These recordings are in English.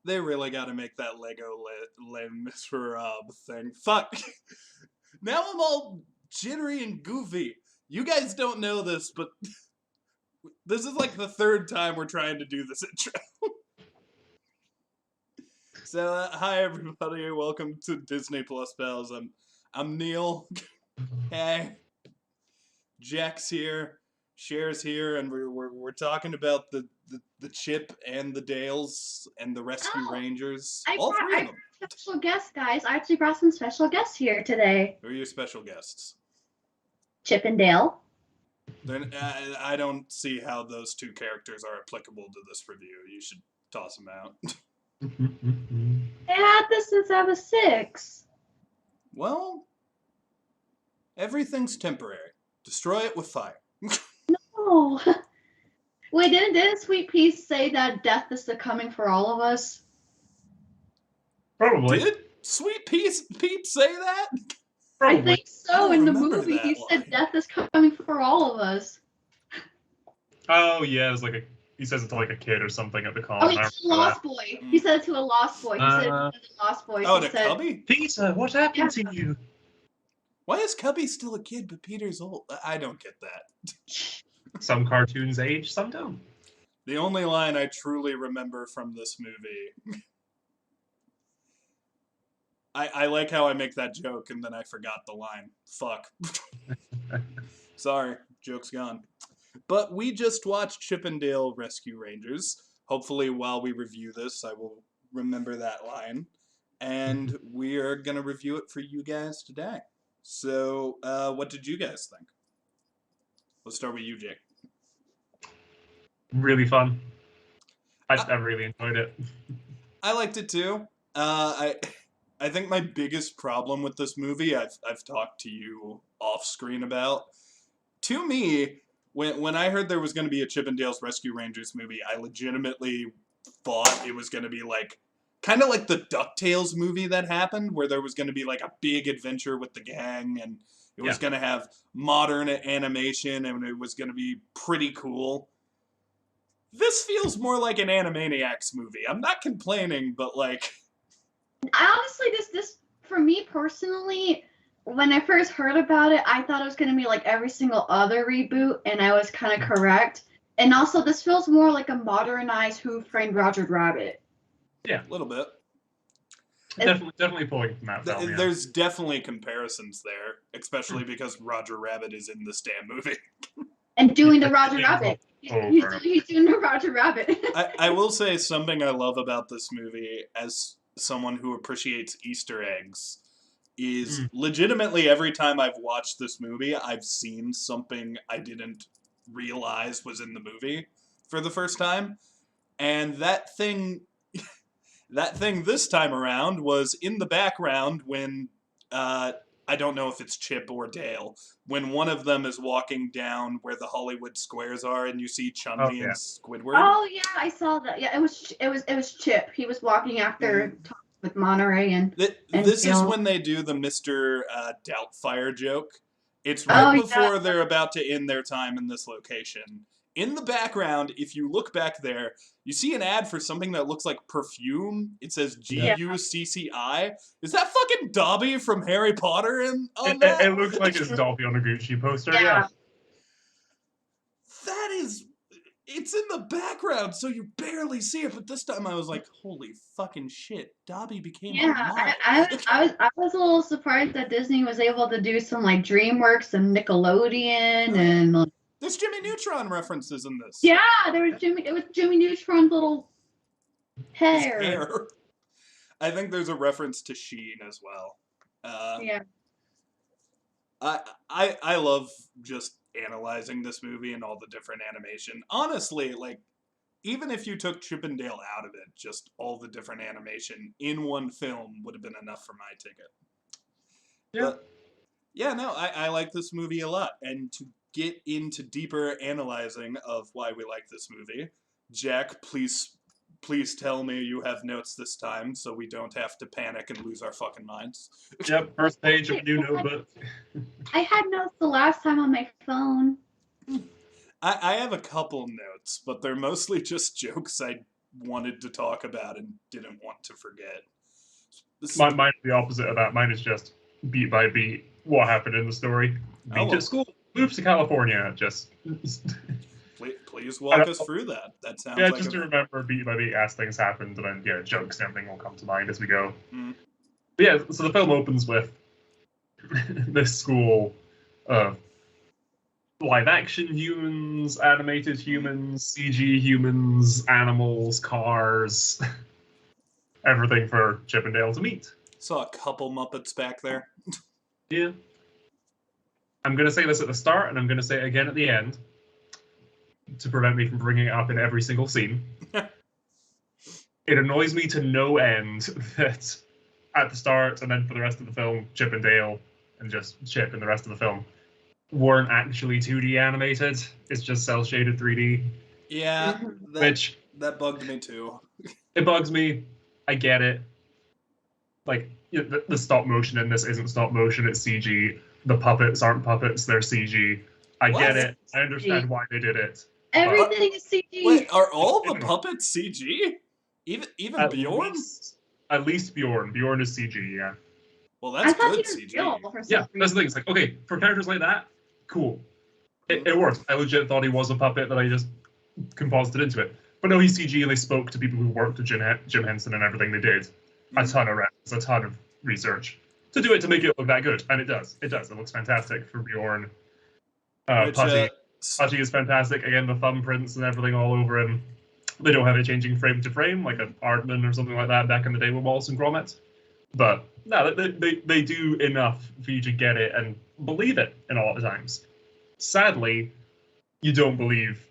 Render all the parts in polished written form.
They really got to make that Lego Les Miserables thing. Fuck. Now I'm all jittery and goofy. You guys don't know this, but this is like the third time we're trying to do this intro. So, hi everybody. Welcome to Disney Plus Pals. I'm Neil. Hey, Jack's here. Cher's here, and we're talking about the Chip and the Dales and the Rescue Rangers. All three of them. Special guests, guys. I actually brought some special guests here today. Who are your special guests? Chip and Dale. Then I don't see how those two characters are applicable to this review. You should toss them out. They had this since I was 6. Well, everything's temporary. Destroy it with fire. No. Wait, didn't Sweet Pea say that death is coming for all of us? Probably. Did Sweet Pete say that? Probably. I think so. In the movie, he said death is coming for all of us. Oh yeah, it's like he says it to like a kid or something at the con. Oh, it's a lost boy. He said it to a lost boy. He said it to a lost boy. Oh, to Cubby? Peter, what happened to you? Why is Cubby still a kid but Peter's old? I don't get that. Some cartoons age, some don't. The only line I truly remember from this movie. I like how I make that joke and then I forgot the line. Fuck. Sorry, joke's gone. But we just watched Chip and Dale Rescue Rangers. Hopefully while we review this, I will remember that line. And we are going to review it for you guys today. So, what did you guys think? Let's start with you, Jake. Really fun. I really enjoyed it. I liked it too. I think my biggest problem with this movie, I've talked to you off screen about. To me, when I heard there was going to be a Chip and Dale's Rescue Rangers movie, I legitimately thought it was going to be like kind of like the DuckTales movie that happened, where there was going to be like a big adventure with the gang, and it was going to have modern animation, and it was going to be pretty cool. This feels more like an Animaniacs movie. I'm not complaining, but like... Honestly, this for me personally, when I first heard about it, I thought it was going to be like every single other reboot, and I was kind of correct. And also, this feels more like a modernized Who Framed Roger Rabbit. Yeah, a little bit. Definitely pulling from that film. There's definitely comparisons there, especially because Roger Rabbit is in this damn movie. And doing the Roger Rabbit. He's doing the Roger Rabbit. I will say something I love about this movie, as someone who appreciates Easter eggs, is legitimately every time I've watched this movie, I've seen something I didn't realize was in the movie for the first time. And that thing this time around was in the background when, I don't know if it's Chip or Dale, when one of them is walking down where the Hollywood squares are and you see Chun-Li and Squidward. Oh yeah, I saw that. Yeah, it was Chip. He was walking after with Monterey and this Dale. is when they do the Mr. Doubtfire joke. It's right before they're about to end their time in this location. In the background, if you look back there, you see an ad for something that looks like perfume. It says GUCCI. Is that fucking Dobby from Harry Potter? It looks like it's Dobby on a Gucci poster, yeah. That is... It's in the background, so you barely see it, but this time I was like, holy fucking shit, Dobby became a model. I was a little surprised that Disney was able to do some like DreamWorks and Nickelodeon and like... There's Jimmy Neutron references in this. Yeah, it was Jimmy Neutron's little hair. I think there's a reference to Sheen as well. Yeah. I love just analyzing this movie and all the different animation. Honestly, like, even if you took Chip and Dale out of it, just all the different animation in one film would have been enough for my ticket. Yeah. But, yeah, no, I like this movie a lot. And to get into deeper analyzing of why we like this movie, Jack, please tell me you have notes this time so we don't have to panic and lose our fucking minds. Yep, first page of new notebook. I had notes the last time on my phone. I have a couple notes, but they're mostly just jokes I wanted to talk about and didn't want to forget. Mine is the opposite of that. Mine is just beat by beat what happened in the story. Beat well. at school, moves to California. Just Please walk us through that. That sounds yeah, like just to remember beat by beat as things happened, and then yeah, jokes and everything will come to mind as we go. Mm. But yeah, so the film opens with this school of live action humans, animated humans, CG humans, animals, cars, everything for Chip and Dale to meet. Saw a couple Muppets back there. Yeah. I'm going to say this at the start, and I'm going to say it again at the end to prevent me from bringing it up in every single scene. It annoys me to no end that at the start and then for the rest of the film, Chip and Dale and just Chip in the rest of the film weren't actually 2D animated. It's just cel-shaded 3D. Yeah, that bugged me too. It bugs me. I get it. Like, the stop motion in this isn't stop motion, it's CG. The puppets aren't puppets, they're CG. I get it. I understand why they did it. Everything is CG. Wait, are all the puppets CG? Even Bjorn? At least Bjorn. Bjorn is CG, yeah. Well, that's good CG. Yeah, that's the thing. It's like, okay, for characters like that, cool. It works. I legit thought he was a puppet that I just composited into it. But no, he's CG, and they spoke to people who worked with Jim Henson and everything they did. A ton of reps, a ton of research to do it to make it look that good, and it does. It does. It looks fantastic for Bjorn. Putty is fantastic. Again, the thumbprints and everything all over him. They don't have it changing frame to frame like an Aardman or something like that back in the day with Wallace and Gromit. But no, they do enough for you to get it and believe it in a lot of times. Sadly, you don't believe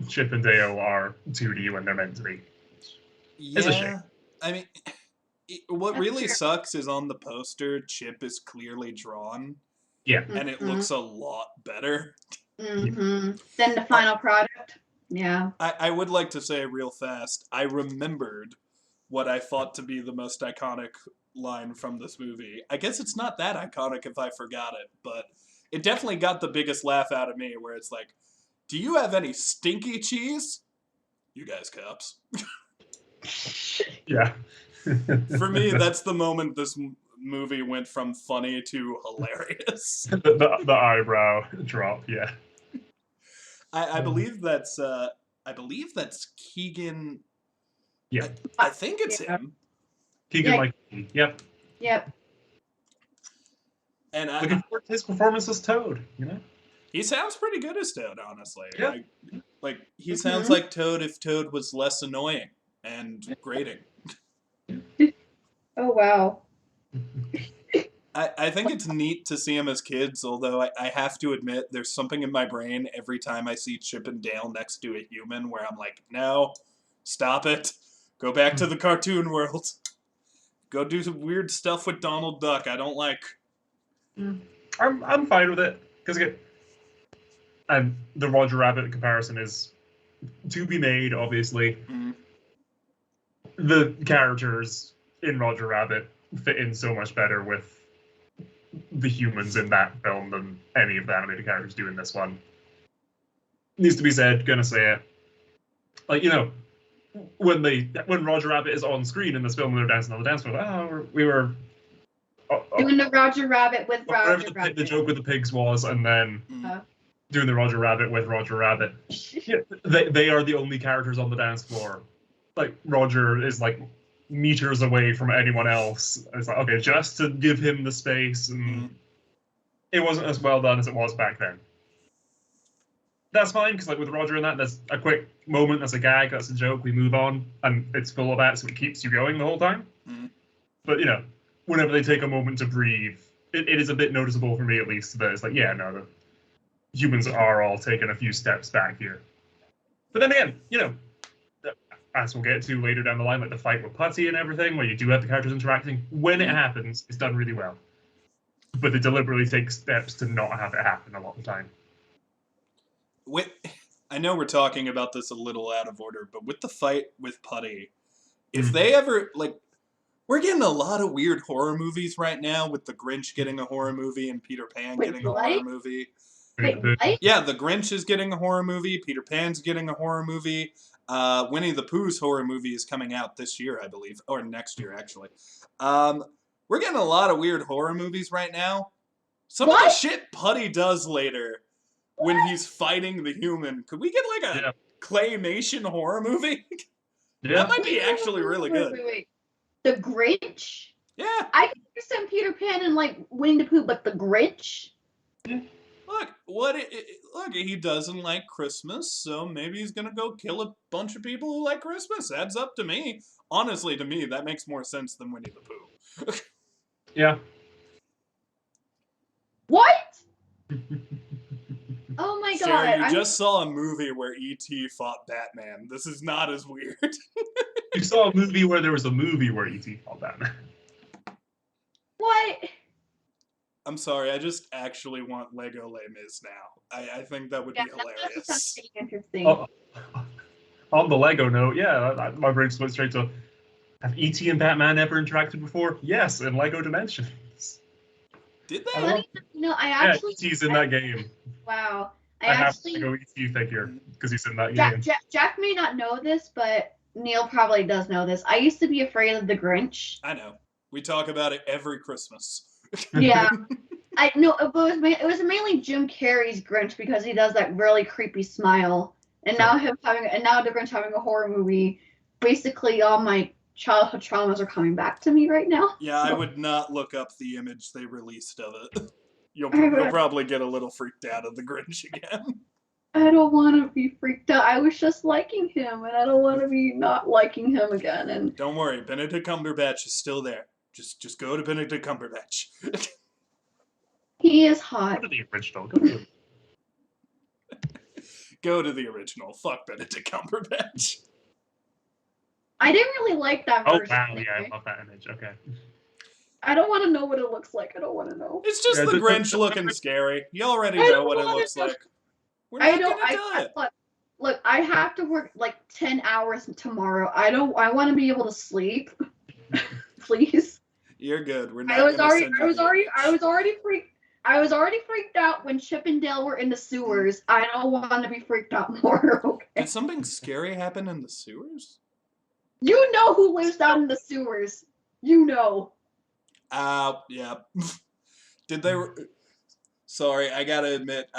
Chip and Dale are 2D when they're meant to be. It's a shame. I mean, what really sucks is on the poster, Chip is clearly drawn. Yeah. And it looks a lot better. Than the final product. Yeah. I would like to say real fast, I remembered what I thought to be the most iconic line from this movie. I guess it's not that iconic if I forgot it, but it definitely got the biggest laugh out of me, where it's like, do you have any stinky cheese? You guys cops. Yeah. For me, that's the moment this movie went from funny to hilarious. the eyebrow drop, yeah. I believe that's Keegan. Yeah. I think it's him. Keegan, like, yep. Yep. And looking forward to his performance as Toad, you know? He sounds pretty good as Toad, honestly. Yeah. He sounds like Toad if Toad was less annoying and grating. Oh, wow. I think it's neat to see him as kids, although I have to admit there's something in my brain every time I see Chip and Dale next to a human where I'm like, no, stop it. Go back to the cartoon world. Go do some weird stuff with Donald Duck I don't like. I'm fine with it, because again, and the Roger Rabbit comparison is to be made, obviously. The characters in Roger Rabbit fit in so much better with the humans in that film than any of the animated characters do in this one. Needs to be said, gonna say it. Like, you know, when Roger Rabbit is on screen in this film and they're dancing on the dance floor, we were doing the Roger Rabbit with Roger Rabbit. The joke with the pigs was, and then doing the Roger Rabbit with Roger Rabbit. They are the only characters on the dance floor. Like, Roger is like meters away from anyone else. It's like, okay, just to give him the space, and it wasn't as well done as it was back then. That's fine, because like with Roger and that, there's a quick moment, that's a gag, that's a joke, we move on, and it's full of that, so it keeps you going the whole time. But, you know, whenever they take a moment to breathe, it is a bit noticeable for me, at least, that it's like, yeah, no, the humans are all taking a few steps back here. But then again, you know, as we'll get to later down the line, like the fight with Putty and everything, where you do have the characters interacting, when it happens, it's done really well. But they deliberately take steps to not have it happen a lot of the time. I know we're talking about this a little out of order, but with the fight with Putty, if they ever, like, we're getting a lot of weird horror movies right now, with the Grinch getting a horror movie and Peter Pan getting a horror movie. Wait, what? Yeah, the Grinch is getting a horror movie, Peter Pan's getting a horror movie. Winnie the Pooh's horror movie is coming out this year, I believe, or next year actually. We're getting a lot of weird horror movies right now. Some of the What? shit Putty does later when he's fighting the human. Could we get like a claymation horror movie? That might be actually really good. Wait. The Grinch? Yeah. I can understand Peter Pan and like Winnie the Pooh, but the Grinch? Look, he doesn't like Christmas, so maybe he's gonna go kill a bunch of people who like Christmas. Adds up to me. Honestly, to me, that makes more sense than Winnie the Pooh. Yeah. What? Oh my god. Sarah, you just saw a movie where E.T. fought Batman. This is not as weird. You saw a movie where there was a movie where E.T. fought Batman. What? I'm sorry, I just actually want Lego Les Mis now. I think that would be hilarious. That's interesting. On the Lego note, my brain went straight to, have E.T. and Batman ever interacted before? Yes, in Lego Dimensions. Did they? Funny, I actually... Yeah, E.T.'s in that game. Wow. I have a Lego E.T. figure, because he's in that game. Jack may not know this, but Neil probably does know this. I used to be afraid of the Grinch. I know. We talk about it every Christmas. Yeah. It was mainly Jim Carrey's Grinch because he does that really creepy smile. And now the Grinch having a horror movie, basically all my childhood traumas are coming back to me right now. Yeah, so. I would not look up the image they released of it. You'll probably get a little freaked out of the Grinch again. I don't want to be freaked out. I was just liking him, and I don't want to be not liking him again. And don't worry, Benedict Cumberbatch is still there. Just go to Benedict Cumberbatch. He is hot. Go to the original. Go to the original. Fuck Benedict Cumberbatch. I didn't really like that version. Oh, wow, yeah, I love that image. Okay. I don't want to know what it looks like. I don't want to know. It's just the Grinch looking scary. You already know what it looks like. We're not gonna do it. Look, I have to work like 10 hours tomorrow. I want to be able to sleep. Please. You're good. We're not. I was already freaked out when Chip and Dale were in the sewers. I don't want to be freaked out more. Okay. Did something scary happen in the sewers? You know who lives down in the sewers. You know. Yeah. Did they? Sorry, I gotta admit,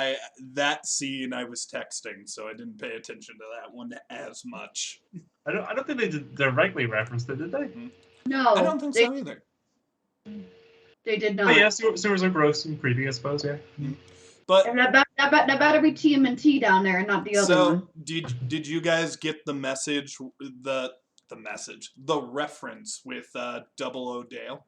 that scene I was texting, so I didn't pay attention to that one as much. I don't think they directly referenced it, did they? No, I don't think so either. They did not. But yeah, sewers are gross and creepy, I suppose. Yeah. But and that better be TMNT down there, and not the other one. So did you guys get the message? The reference with Double O Dale?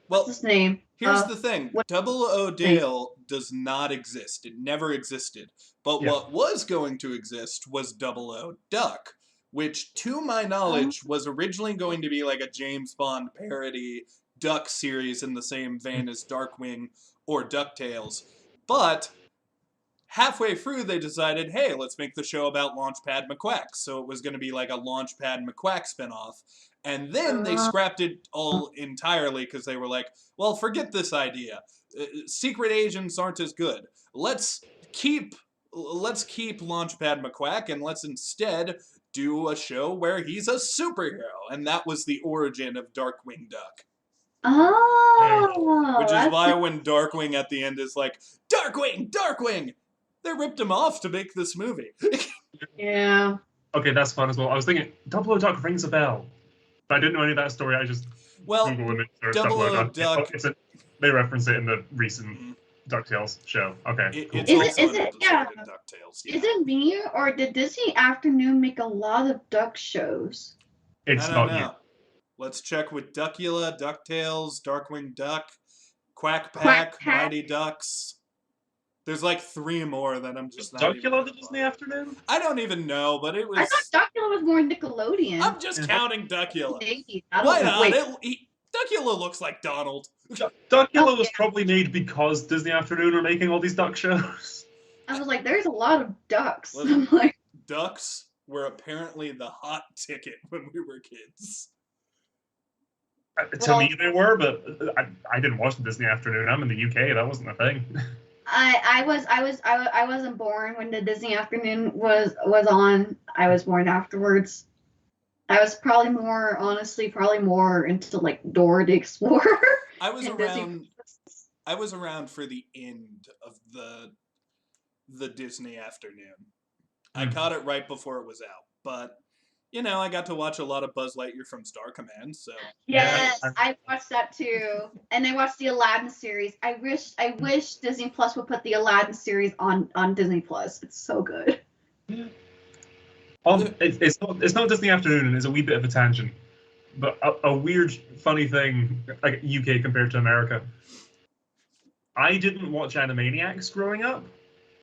What's his name? Here's the thing. Double O Dale does not exist. It never existed. But what was going to exist was Double O Duck, which, to my knowledge, was originally going to be like a James Bond parody Duck series in the same vein as Darkwing or DuckTales. But halfway through, they decided, hey, let's make the show about Launchpad McQuack. So it was going to be like a Launchpad McQuack spinoff. And then they scrapped it all entirely because they were like, well, forget this idea. Secret agents aren't as good. Let's keep Launchpad McQuack and let's instead do a show where he's a superhero. And that was the origin of Darkwing Duck. Oh! Which is why when Darkwing at the end is like, Darkwing! Darkwing! They ripped him off to make this movie. Yeah. Okay, that's fun as well. I was thinking, Double O Duck rings a bell. But I didn't know any of that story. I just Google image search Double O Duck. They reference it in the recent DuckTales show. Okay. Cool. Is it DuckTales, yeah. Is it me, or did Disney Afternoon make a lot of duck shows? It's I don't not know. you. Let's check with Duckula, DuckTales, Darkwing Duck, Quack Pack, Mighty Ducks. There's like 3 more that I'm just not Duckula the Disney Afternoon? I don't even know, but it was... I thought Duckula was more Nickelodeon. I'm just counting Duckula. Why not? Duckula looks like Donald. Duckula was probably made because Disney Afternoon are making all these duck shows. I was like, there's a lot of ducks. I'm like, ducks were apparently the hot ticket when we were kids. To me, they were, but I didn't watch the Disney Afternoon. I'm in the UK. That wasn't a thing. I wasn't born when the Disney Afternoon was on. I was born afterwards. I was probably more into like Dora the Explorer I was and Disney. around. I was around for the end of the Disney Afternoon. I caught it right before it was out, but I got to watch a lot of Buzz Lightyear from Star Command, so Yes, I watched that too, and I watched the Aladdin series. I wish Disney Plus would put the Aladdin series on Disney Plus. It's so good. Yeah. It's not Disney Afternoon, and it's a wee bit of a tangent, but a weird, funny thing, like UK compared to America. I didn't watch Animaniacs growing up.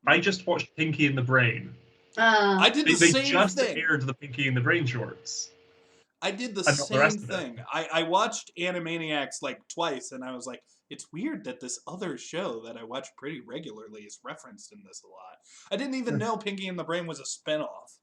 I just watched Pinky and the Brain. I did the They same just thing. aired the Pinky and the Brain shorts. I did the And not the rest same of it. thing. I watched Animaniacs like twice, and I was like, it's weird that this other show that I watch pretty regularly is referenced in this a lot. I didn't even know Pinky and the Brain was a spinoff.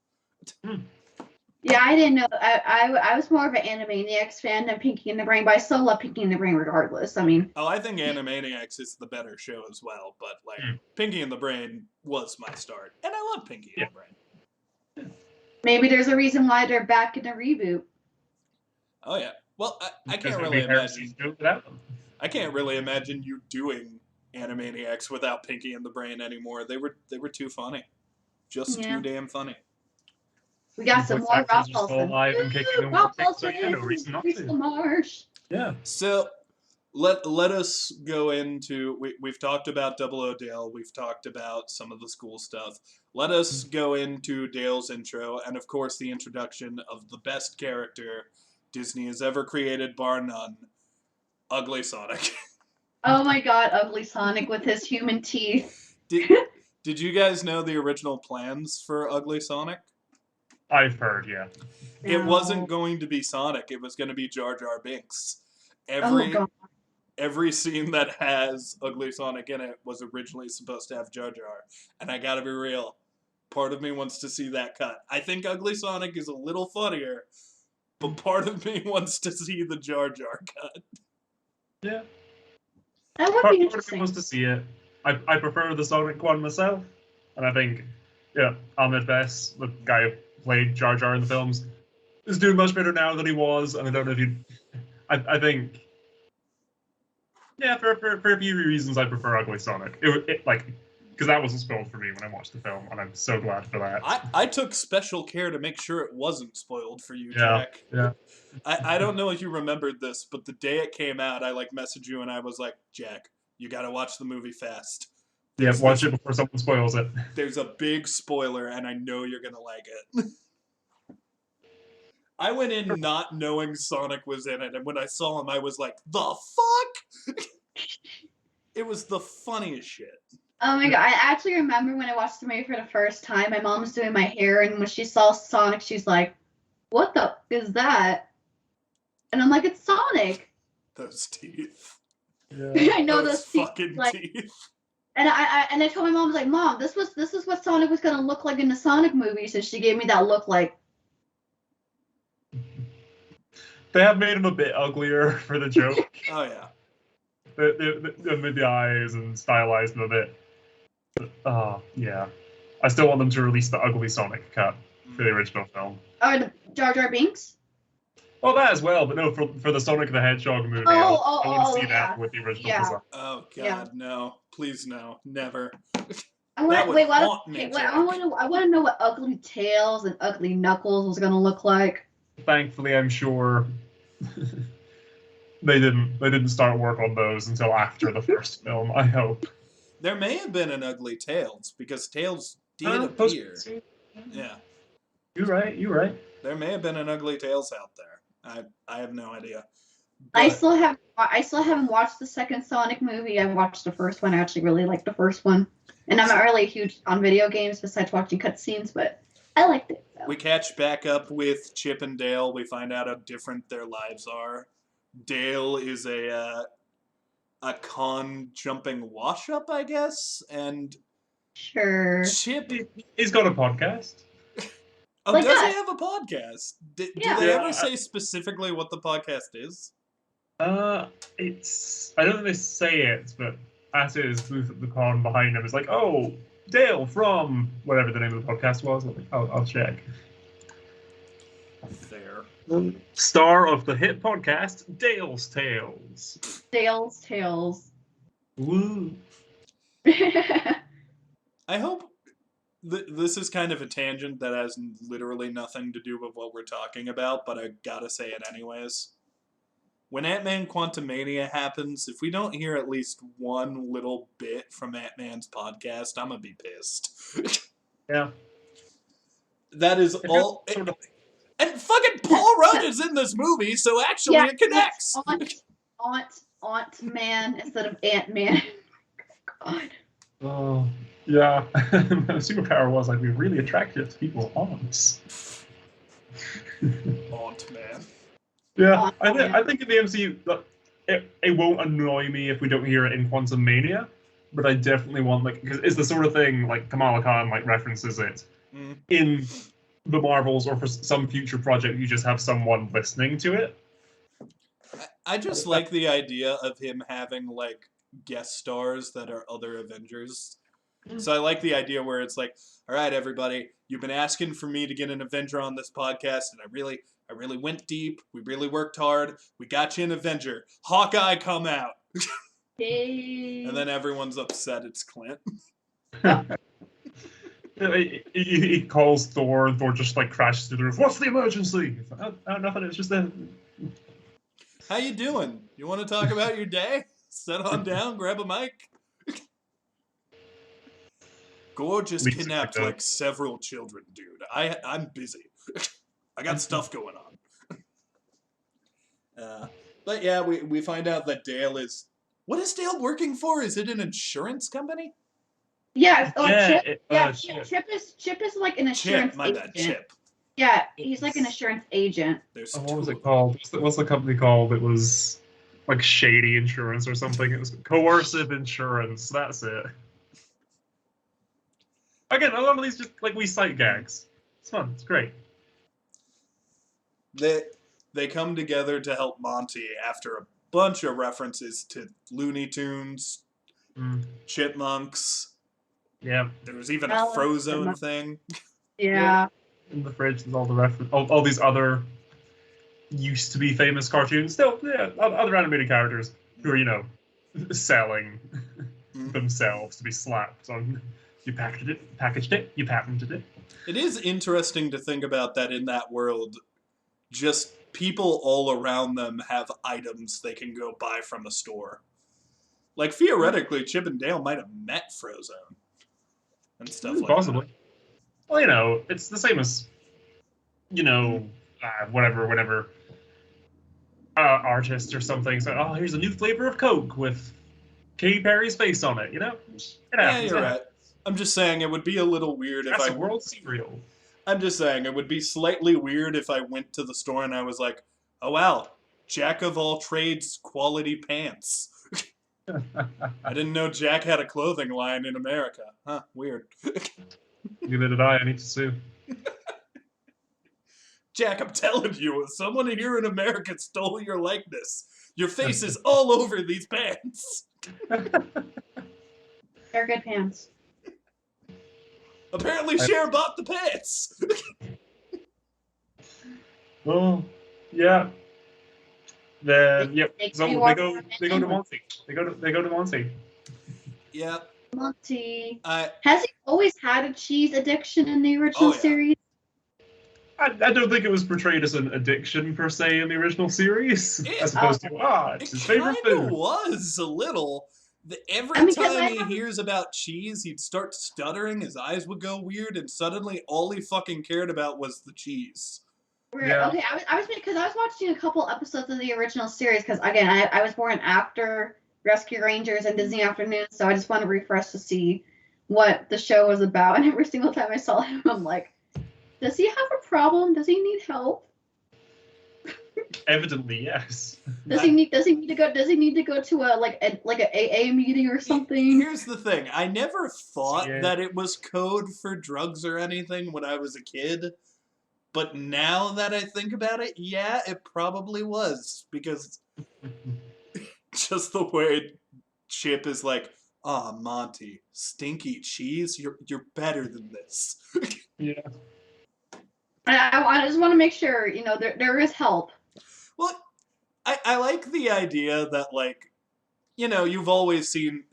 Yeah, I didn't know. I was more of an Animaniacs fan than Pinky and the Brain, but I still love Pinky and the Brain regardless. I mean, Oh, I think Animaniacs is the better show as well, but like Pinky and the Brain was my start, and I love Pinky and the Brain. maybe there's a reason why they're back in the reboot. Oh yeah. Well, I Because can't it'd really be hard to imagine. do without them. I can't really imagine you doing Animaniacs without Pinky and the Brain anymore. They were too funny, just too damn funny. We got some Voice more actors Rob are still alive and kicking and Rob working, so yeah, no reason not to. Marsh. Yeah. So let us go into we've talked about Double O Dale, we've talked about some of the school stuff. Let us go into Dale's intro, and of course the introduction of the best character Disney has ever created, bar none, Ugly Sonic. Oh my God, Ugly Sonic with his human teeth. Did you guys know the original plans for Ugly Sonic? I've heard, yeah. It No. wasn't going to be Sonic. It was going to be Jar Jar Binks. Oh God. Every scene that has Ugly Sonic in it was originally supposed to have Jar Jar. And I gotta be real, part of me wants to see that cut. I think Ugly Sonic is a little funnier, but part of me wants to see the Jar Jar cut. Yeah. That would Part be of me interesting. wants to see it. I prefer the Sonic one myself, and I think, yeah, Ahmed Best, the guy who played Jar Jar in the films, is doing much better now than he was, and I don't know if you... I think... Yeah, for a few reasons, I prefer Ugly Sonic. Because that wasn't spoiled for me when I watched the film, and I'm so glad for that. I took special care to make sure it wasn't spoiled for you, Yeah, Jack. yeah. I don't know if you remembered this, but the day it came out, I messaged you and I was like, Jack, you gotta watch the movie fast. Yeah, watch it before someone spoils it. There's a big spoiler, and I know you're gonna like it. I went in not knowing Sonic was in it, and when I saw him, I was like, the fuck? It was the funniest shit. Oh my God, I actually remember when I watched the movie for the first time, my mom was doing my hair, and when she saw Sonic, she's like, what the is that? And I'm like, it's Sonic. Those teeth. Yeah. I know those those fucking like, teeth. And I told my mom, I was like, Mom, this is what Sonic was gonna look like in the Sonic movies, and she gave me that look like. They have made him a bit uglier for the joke. Oh yeah. They made the eyes and stylized them a bit. Yeah. I still want them to release the ugly Sonic cut for the original film. Oh, the Jar Jar Binks? Well, that as well, but no, for the Sonic the Hedgehog movie, I want to see that with the original design. Oh god, no! Please no, never. I want to know what Ugly Tails and Ugly Knuckles was gonna look like. Thankfully, I'm sure they didn't start work on those until after the first film. I hope. There may have been an Ugly Tails because Tails did appear. Yeah. You're right. There may have been an Ugly Tails out there. I have no idea. I still haven't watched the second Sonic movie. I watched the first one. I actually really liked the first one. And I'm not really huge on video games besides watching cutscenes, but I liked it. So. We catch back up with Chip and Dale. We find out how different their lives are. Dale is a con jumping wash up, I guess, and sure. Chip, he's got a podcast. Oh, like does that. he have a podcast? Do Yeah. they ever say specifically what the podcast is? I don't think they say it, but at his booth at the con behind him is like, oh, Dale from whatever the name of the podcast was. I'm like, I'll check. Fair. Star of the hit podcast, Dale's Tales. Dale's Tales. Woo. I hope this is kind of a tangent that has literally nothing to do with what we're talking about, but I gotta say it anyways. When Ant-Man Quantumania happens, if we don't hear at least one little bit from Ant-Man's podcast, I'm gonna be pissed. Yeah. That is all... And fucking Paul Rudd is in this movie, so actually it connects. Aunt-Man instead of Ant-Man. God. Oh, yeah. The superpower was like, we're really attractive to people aunts. Aunt-Man. Yeah, I think in the MCU, it won't annoy me if we don't hear it in Quantumania, but I definitely want, like, because it's the sort of thing, like, Kamala Khan, like, references it in the Marvels or for some future project, you just have someone listening to it. I just like the idea of him having, like, guest stars that are other Avengers. So I like the idea where it's like, all right, everybody, you've been asking for me to get an Avenger on this podcast, and I really went deep. We really worked hard. We got you an Avenger. Hawkeye, come out. Hey. And then everyone's upset it's Clint. He calls Thor, and Thor just, like, crashes through the roof. What's the emergency? Oh, nothing, it's just a... How you doing? You want to talk about your day? Sit on down, grab a mic. Gore just kidnapped, like, several children, dude. I'm busy. I got stuff going on. But yeah, we find out that Dale is... What is Dale working for? Is it an insurance company? Yeah, Chip. Chip is like an insurance Chip, my bad, agent. Chip. Yeah, he's like an insurance agent. There's what was it called? What's the company called? It was like Shady Insurance or something. It was Coercive Insurance. That's it. Again, a lot of these just like we cite gags. It's fun. It's great. They come together to help Monty after a bunch of references to Looney Tunes, Chipmunks. Yeah. There was even a Frozone thing. Yeah. In the fridge, there's all the all these other used to be famous cartoons. Still, yeah, other animated characters who are, selling themselves to be slapped on. You packaged it, you patented it. It is interesting to think about that in that world. Just people all around them have items they can go buy from a store. Like, theoretically, Chip and Dale might have met Frozone. And stuff like possibly. that. Well, it's the same as, whenever artist or something said, oh, here's a new flavor of Coke with Katy Perry's face on it, It happens. Yeah, you're right. I'm just saying it would be a little weird if That's world cereal. I'm just saying it would be slightly weird if I went to the store and I was like, oh wow, Jack of all trades quality pants. I didn't know Jack had a clothing line in America. Huh, weird. Neither did I need to sue. Jack, I'm telling you, someone here in America stole your likeness. Your face is all over these pants. They're good pants. Apparently Cher bought the pants. Well, yeah. Then so they go to Monty. They go to Monty. Yeah. Monty. Has he always had a cheese addiction in the original series? I don't think it was portrayed as an addiction per se in the original series, as opposed to it's his favorite food. It was a little. Every time he hears about cheese, he'd start stuttering, his eyes would go weird, and suddenly all he fucking cared about was the cheese. Yeah. Okay, I was watching a couple episodes of the original series because again I was born after Rescue Rangers and Disney Afternoon, so I just want to refresh to see what the show was about. And every single time I saw him, I'm like, does he have a problem? Does he need help? Evidently, yes. Does he need to go to a AA meeting or something? Here's the thing. I never thought that it was code for drugs or anything when I was a kid. But now that I think about it, yeah, it probably was. Because just the way Chip is like, Ah, Monty, stinky cheese. You're better than this. Yeah. I just want to make sure, there is help. Well, I like the idea that, like, you've always seen.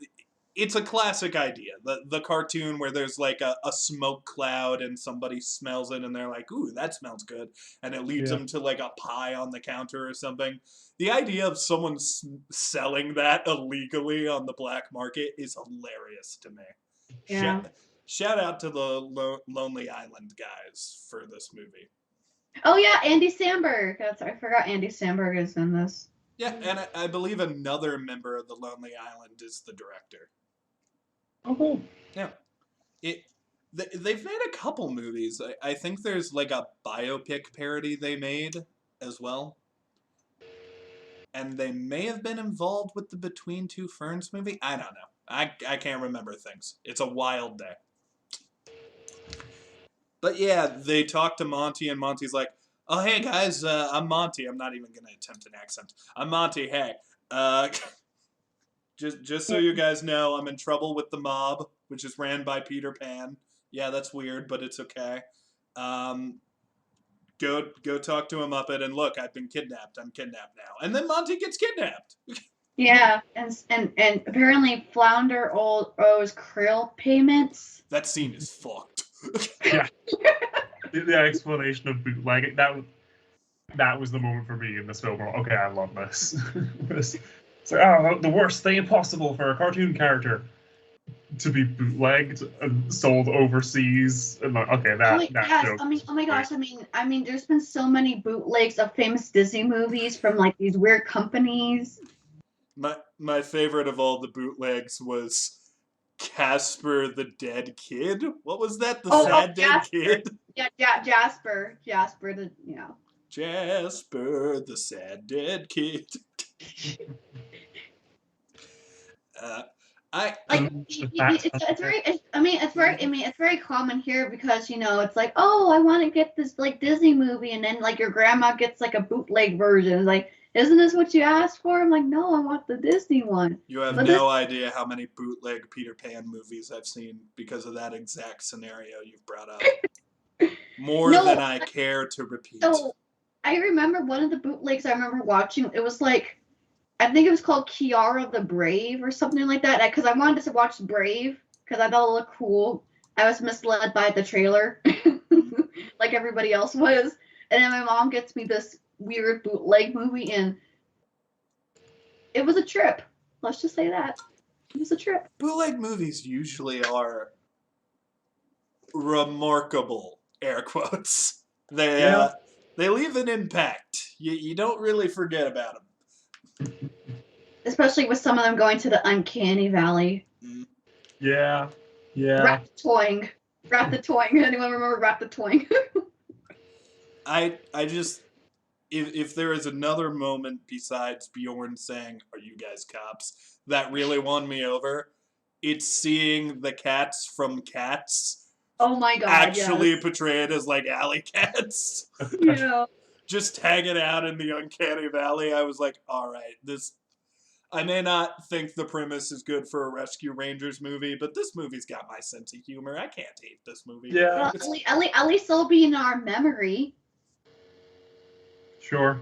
It's a classic idea. The cartoon where there's like a smoke cloud and somebody smells it and they're like, ooh, that smells good. And it leads Yeah. them to like a pie on the counter or something. The idea of someone selling that illegally on the black market is hilarious to me. Yeah. Shout out to the Lonely Island guys for this movie. Oh yeah, Andy Samberg. I forgot Andy Samberg is in this. Yeah, and I believe another member of the Lonely Island is the director. Oh, cool. Yeah. They've made a couple movies. I think there's like a biopic parody they made as well. And they may have been involved with the Between Two Ferns movie. I don't know. I can't remember things. It's a wild day. But yeah, they talk to Monty, and Monty's like, "Oh hey guys, I'm Monty. I'm not even gonna attempt an accent. I'm Monty. Hey, uh, just so you guys know, I'm in trouble with the mob, which is ran by Peter Pan. Yeah, that's weird, but it's okay. Um, go talk to a Muppet, and look, I've been kidnapped. I'm kidnapped now." And then Monty gets kidnapped. Yeah, and apparently Flounder owes krill payments. That scene is fucked. Yeah. The explanation of bootlegging, that was the moment for me in this film. Okay, I love this. It's like, oh, the worst thing possible for a cartoon character to be bootlegged and sold overseas. And like, okay, that yes. joke. Oh my gosh. I mean, there's been so many bootlegs of famous Disney movies from like these weird companies. My favorite of all the bootlegs was Casper the Dead Kid. What was that? The Sad Dead Jasper. Kid? Yeah, Jasper, the Jasper the Sad Dead Kid. it's very common here because it's like, oh, I want to get this like Disney movie, and then like your grandma gets like a bootleg version. It's like, isn't this what you asked for? I'm like, no, I want the Disney one. You have idea how many bootleg Peter Pan movies I've seen because of that exact scenario you've brought up. More than I care to repeat. So I remember one of the bootlegs I remember watching. It was like, I think it was called Kiara the Brave or something like that. Because I wanted to watch Brave because I thought it looked cool. I was misled by the trailer, like everybody else was. And then my mom gets me this weird bootleg movie, and it was a trip. Let's just say that. It was a trip. Bootleg movies usually are remarkable, air quotes. They leave an impact. You don't really forget about them. Especially with some of them going to the uncanny valley. Yeah. Ratatouille. Anyone remember Ratatouille? I just, if there is another moment besides Bjorn saying, "Are you guys cops?" that really won me over, it's seeing the cats from Cats. Oh my god! Actually portrayed as like alley cats. Yeah. Just hanging out in the uncanny valley. I was like, all right, this. I may not think the premise is good for a Rescue Rangers movie, but this movie's got my sense of humor. I can't hate this movie. Yeah. Well, at least it'll be in our memory. Sure.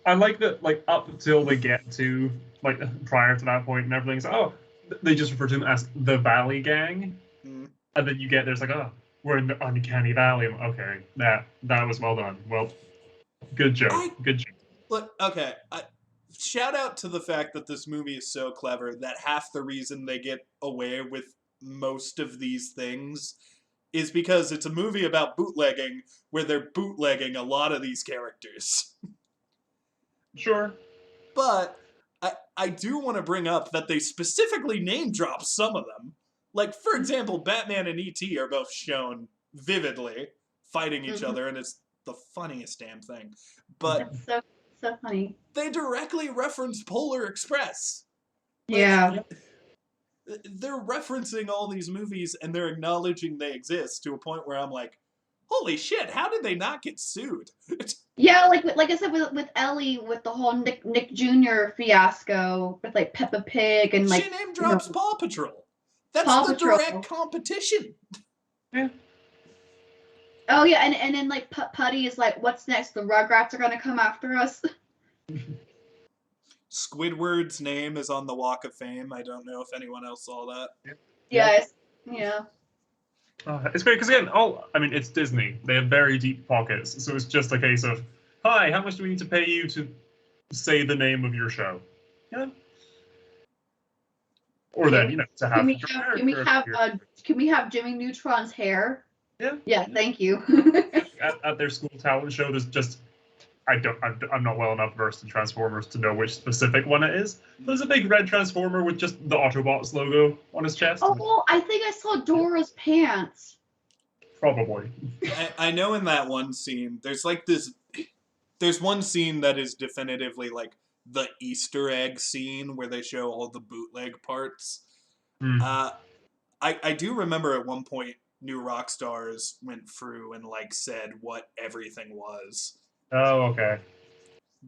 I like that, like, up until they get to, like, prior to that point and everything's, they just refer to them as the Valley Gang. Mm. And then you get there's like, we're in the uncanny valley. Okay, that was well done. Well, good joke. Good joke. Look, okay. Shout out to the fact that this movie is so clever that half the reason they get away with most of these things is because it's a movie about bootlegging where they're bootlegging a lot of these characters. Sure. But I do want to bring up that they specifically name drop some of them. Like, for example, Batman and E.T. are both shown vividly fighting each other, and it's the funniest damn thing. But it's so funny. They directly reference Polar Express. Yeah. They're referencing all these movies, and they're acknowledging they exist to a point where I'm like, holy shit, how did they not get sued? Yeah, like I said with Ellie, with the whole Nick Jr. fiasco with like Peppa Pig and like She name drops Paw Patrol. That's Paw the Patrol. direct competition. Yeah. Oh yeah, and then like Putty is like, what's next? The Rugrats are gonna come after us. Squidward's name is on the Walk of Fame. I don't know if anyone else saw that. Yes. Yeah. It's great because again, it's Disney. They have very deep pockets, so it's just a case of, hi, how much do we need to pay you to say the name of your show? Yeah. Or then, to have. Can we have Jimmy Neutron's hair? Yeah. Yeah. Thank you. at their school talent show, there's just. I'm not well enough versed in Transformers to know which specific one it is. There's a big red Transformer with just the Autobots logo on his chest. Oh, I think I saw Dora's pants. Probably. I know in that one scene, there's one scene that is definitively like the Easter egg scene where they show all the bootleg parts. I do remember at one point New Rockstars went through and like said what everything was. Oh, okay.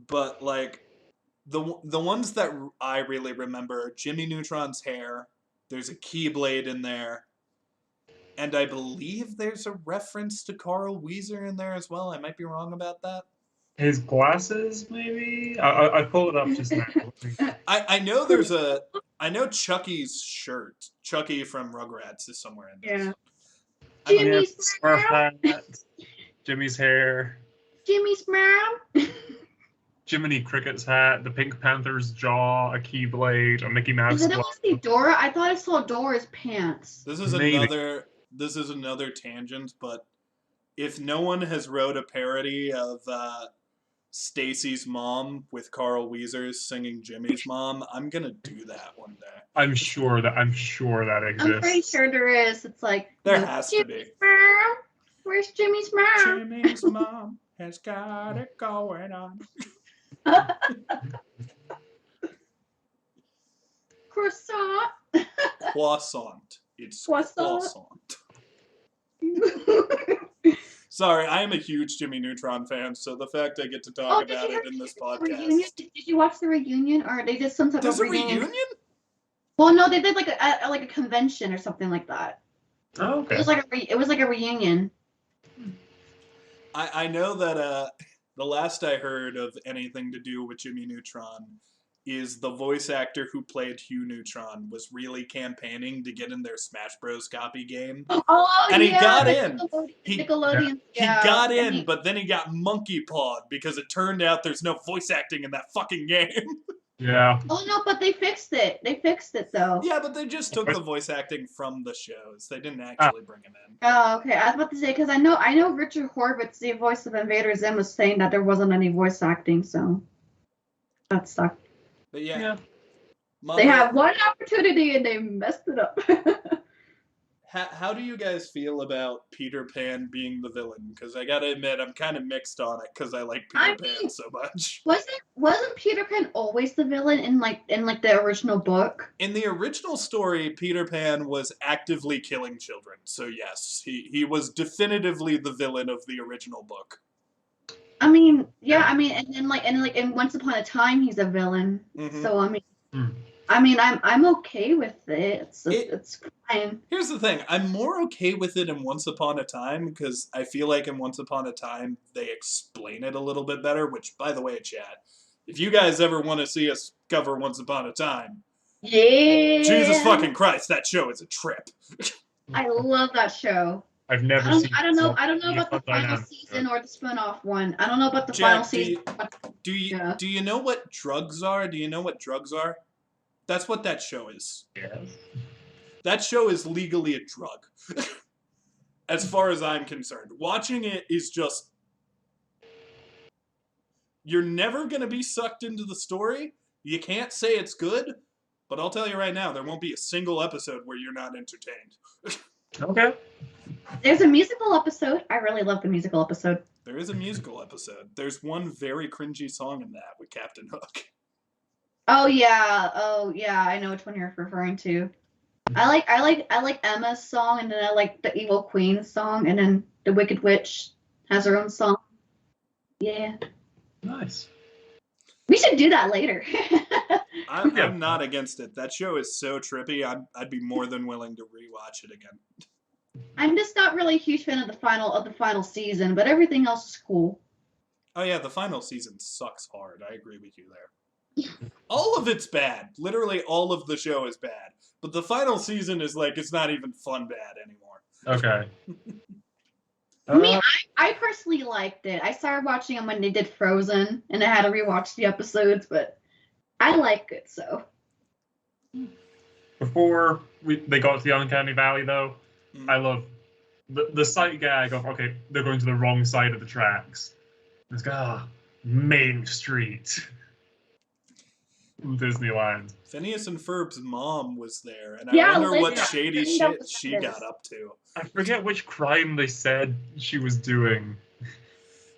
But like the ones that I really remember are Jimmy Neutron's hair. There's a Keyblade in there. And I believe there's a reference to Carl Weezer in there as well. I might be wrong about that. His glasses, maybe? I pulled it up just now. I know Chucky's shirt. Chucky from Rugrats is somewhere in there. Yeah. Jimmy's hair. Jimmy's mom. Jiminy Cricket's hat, the Pink Panther's jaw, a Keyblade, a Mickey Mouse. Is it mostly Dora? I thought I saw Dora's pants. This is another tangent, but if no one has wrote a parody of Stacy's mom with Carl Weathers singing Jimmy's mom, I'm gonna do that one day. I'm sure that exists. I'm pretty sure there is. It's like there has to be. Mom? Where's Jimmy's mom? Jimmy's mom has got it going on. Croissant. Croissant. It's Croissant. Sorry, I am a huge Jimmy Neutron fan, so the fact I get to talk about it in this podcast. Did you watch the reunion, or they did some type There's of reunion? reunion? Well, no, they did like a convention or something like that. Oh, okay. It was like a reunion. I know that the last I heard of anything to do with Jimmy Neutron is the voice actor who played Hugh Neutron was really campaigning to get in their Smash Bros. Copy game. Oh, and he got in. Nickelodeon. He got in, but then he got monkey pawed because it turned out there's no voice acting in that fucking game. Yeah. Oh no, but they fixed it. They fixed it though. Yeah, but they just took the voice acting from the shows. They didn't actually bring him in. Oh, okay. I was about to say because I know Richard Horvitz, the voice of Invader Zim, was saying that there wasn't any voice acting, so that sucked. But yeah. They had one opportunity and they messed it up. How do you guys feel about Peter Pan being the villain? Because I gotta admit, I'm kind of mixed on it because I like Peter Pan so much. Wasn't Peter Pan always the villain in the original book? In the original story, Peter Pan was actively killing children. So yes, he was definitively the villain of the original book. I mean, yeah, I mean, and Once Upon a Time, he's a villain. Mm-hmm. So I'm okay with it. It's fine. Here's the thing: I'm more okay with it in Once Upon a Time because I feel like in Once Upon a Time they explain it a little bit better. Which, by the way, chat, if you guys ever want to see us cover Once Upon a Time, yeah, Jesus fucking Christ, that show is a trip. I love that show. I've never seen. I don't know about the final season or the spin-off one. I don't know about the final season. Do you know what drugs are? Do you know what drugs are? That's what that show is. Yes. That show is legally a drug. As far as I'm concerned. Watching it is just... You're never going to be sucked into the story. You can't say it's good. But I'll tell you right now, there won't be a single episode where you're not entertained. Okay. There's a musical episode. I really love the musical episode. There is a musical episode. There's one very cringy song in that with Captain Hook. Oh yeah, I know which one you're referring to. I like Emma's song, and then I like the Evil Queen song, and then The Wicked Witch has her own song. Yeah. Nice. We should do that later. I'm not against it. That show is so trippy. I'd be more than willing to rewatch it again. I'm just not really a huge fan of the final season, but everything else is cool. Oh yeah, the final season sucks hard. I agree with you there. All of it's bad. Literally all of the show is bad. But the final season is like, it's not even fun bad anymore. Okay. I personally liked it. I started watching them when they did Frozen, and I had to rewatch the episodes, but I like it, so. Before they got to the Uncanny Valley, though, I love the sight gag of, okay, they're going to the wrong side of the tracks. It's Main Street. Disneyland. Phineas and Ferb's mom was there, and Yeah, I wonder what Linda. shady Linda shit she got up to. I forget which crime they said she was doing.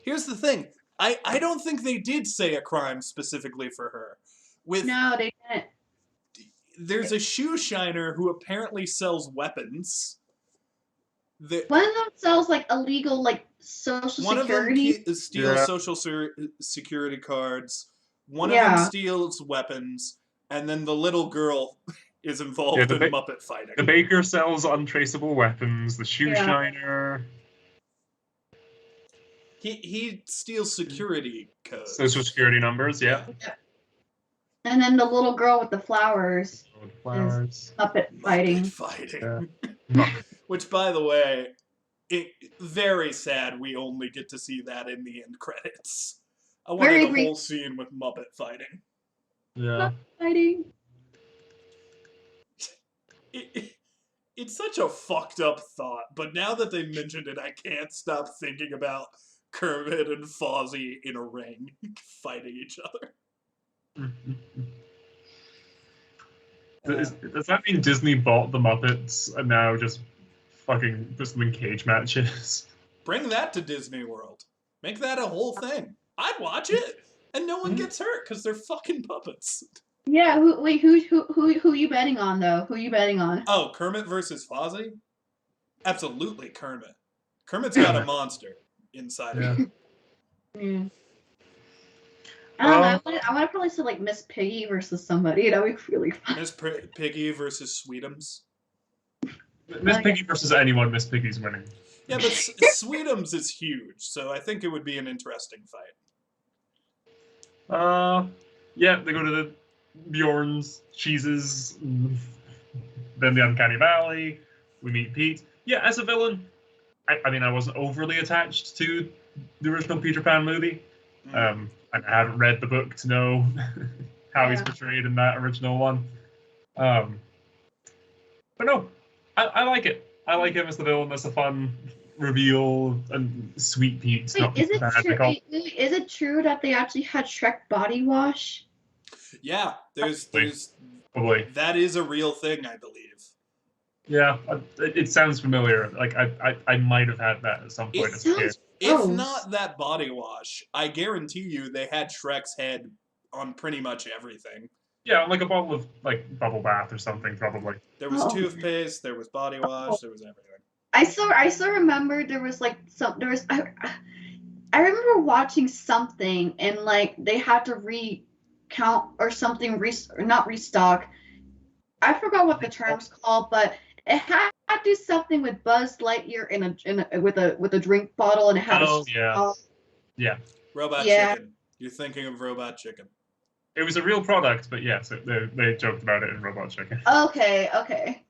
Here's the thing. I don't think they did say a crime specifically for her. No, they didn't. There's a shoe shiner who apparently sells weapons. One of them sells like illegal like social One security. of them steals social security cards. One of them steals weapons, and then the little girl is involved in Muppet fighting. The baker sells untraceable weapons. The shoe shiner. He steals security codes. Social security numbers, yeah. And then the little girl with the flowers. Flowers. Muppet fighting. Yeah. Which, by the way, very sad we only get to see that in the end credits. I wanted a whole scene with Muppet fighting. Yeah. Muppet fighting. It's such a fucked up thought, but now that they mentioned it, I can't stop thinking about Kermit and Fozzie in a ring fighting each other. Does that mean Disney bought the Muppets and now just fucking put them in cage matches? Bring that to Disney World. Make that a whole thing. I'd watch it, and no one gets hurt because they're fucking puppets. Yeah. Who you betting on though? Who you betting on? Oh, Kermit versus Fozzie? Absolutely, Kermit. Kermit's got a monster inside of him. Yeah. I don't know. I want to probably say like Miss Piggy versus somebody. That would be really fun. Miss Piggy versus Sweetums. Miss Piggy versus anyone. Miss Piggy's winning. Yeah, but Sweetums is huge, so I think it would be an interesting fight. Yeah, they go to the Bjorn's, Cheese's, then the Uncanny Valley. We meet Pete. Yeah, as a villain, I mean, I wasn't overly attached to the original Peter Pan movie. I haven't read the book to know how he's portrayed in that original one. But no, I like it. I like him as the villain. That's a fun reveal, and Sweet Pete's not is bad. Is it true that they actually had Shrek body wash? Yeah, there's probably. That is a real thing, I believe. Yeah, it sounds familiar. Like I might have had that at some point as a kid. If not that body wash, I guarantee you they had Shrek's head on pretty much everything. Yeah, like a bottle of like bubble bath or something, probably. There was toothpaste, there was body wash, there was everything. I still remember there was like I remember watching something and like they had to recount or something, not restock. I forgot what the term's called, but it had to do something with Buzz Lightyear with a drink bottle, and it had yeah. Robot Chicken. You're thinking of Robot Chicken. It was a real product, but yes, they joked about it in Robot Chicken. Okay.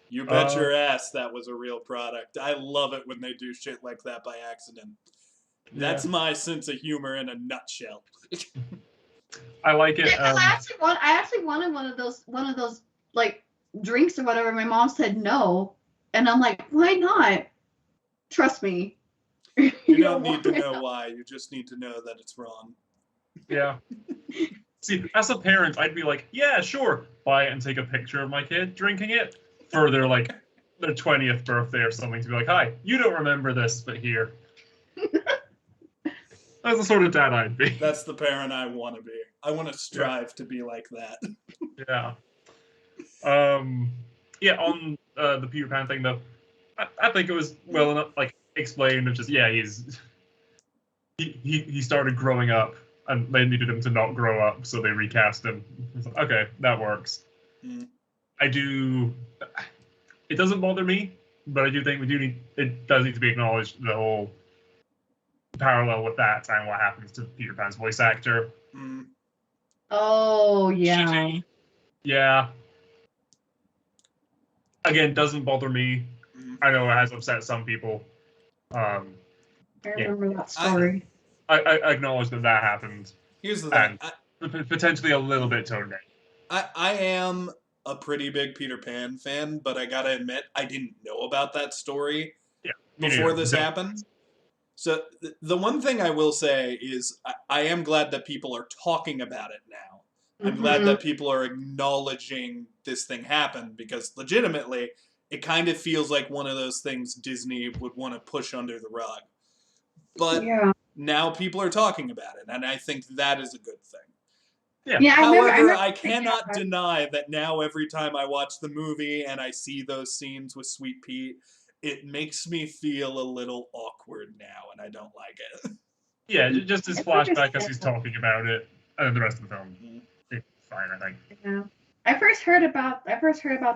You bet your ass that was a real product. I love it when they do shit like that by accident. That's my sense of humor in a nutshell. I like it. I actually wanted one of those like drinks or whatever. My mom said no, and I'm like, why not? Trust me. You don't need to know why. You just need to know that it's wrong. Yeah. See, as a parent, I'd be like, yeah, sure, buy it and take a picture of my kid drinking it for their 20th birthday or something, to be like, hi, you don't remember this, but here. That's the sort of dad I'd be. That's the parent I want to be. I want to strive to be like that. Yeah. On the Peter Pan thing, though, I think it was well enough. Like, explained of just he started growing up and they needed him to not grow up, so they recast him. Like, okay, that works. Mm. It doesn't bother me, but I do think it does need to be acknowledged, the whole parallel with that and what happens to Peter Pan's voice actor. Mm. Oh, yeah. Shitty. Yeah. Again, doesn't bother me. Mm. I know it has upset some people. I remember that story. I acknowledge that happened. Here's the thing. Potentially a little bit tone deaf. I am a pretty big Peter Pan fan, but I gotta admit, I didn't know about that story before this happened. So the one thing I will say is I am glad that people are talking about it now. I'm glad that people are acknowledging this thing happened, because legitimately, it kind of feels like one of those things Disney would want to push under the rug. But now people are talking about it, and I think that is a good thing. Yeah. However, I cannot deny that now every time I watch the movie and I see those scenes with Sweet Pete, it makes me feel a little awkward now, and I don't like it. Yeah, just his flashback as he's talking about it, and the rest of the film, it's fine, I think. Yeah. I first heard about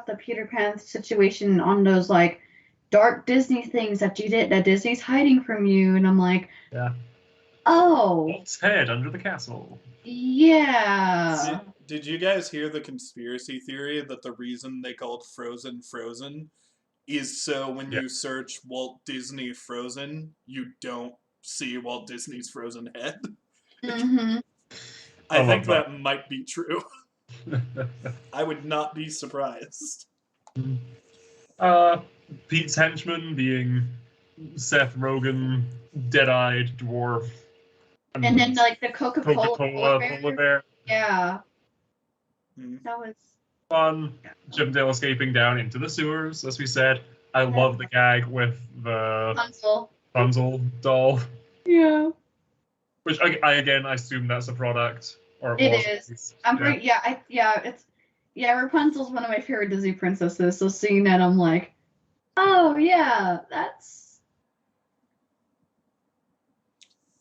the Peter Pan situation on those like dark Disney things that Disney's hiding from you, and I'm like, oh, Walt's head under the castle. Yeah. Did you guys hear the conspiracy theory that the reason they called Frozen Frozen is so when you search Walt Disney Frozen, you don't see Walt Disney's frozen head? Mm-hmm. I think that might be true. I would not be surprised. Pete's henchman being Seth Rogen, dead-eyed dwarf. And then like the Coca-Cola polar bear. Yeah. That was fun. Jim Dale escaping down into the sewers, as we said. I love the gag with the Rapunzel doll. Yeah. Which I assume that's a product. Or it is. Rapunzel's one of my favorite Disney princesses. So seeing that, I'm like, oh yeah, that's.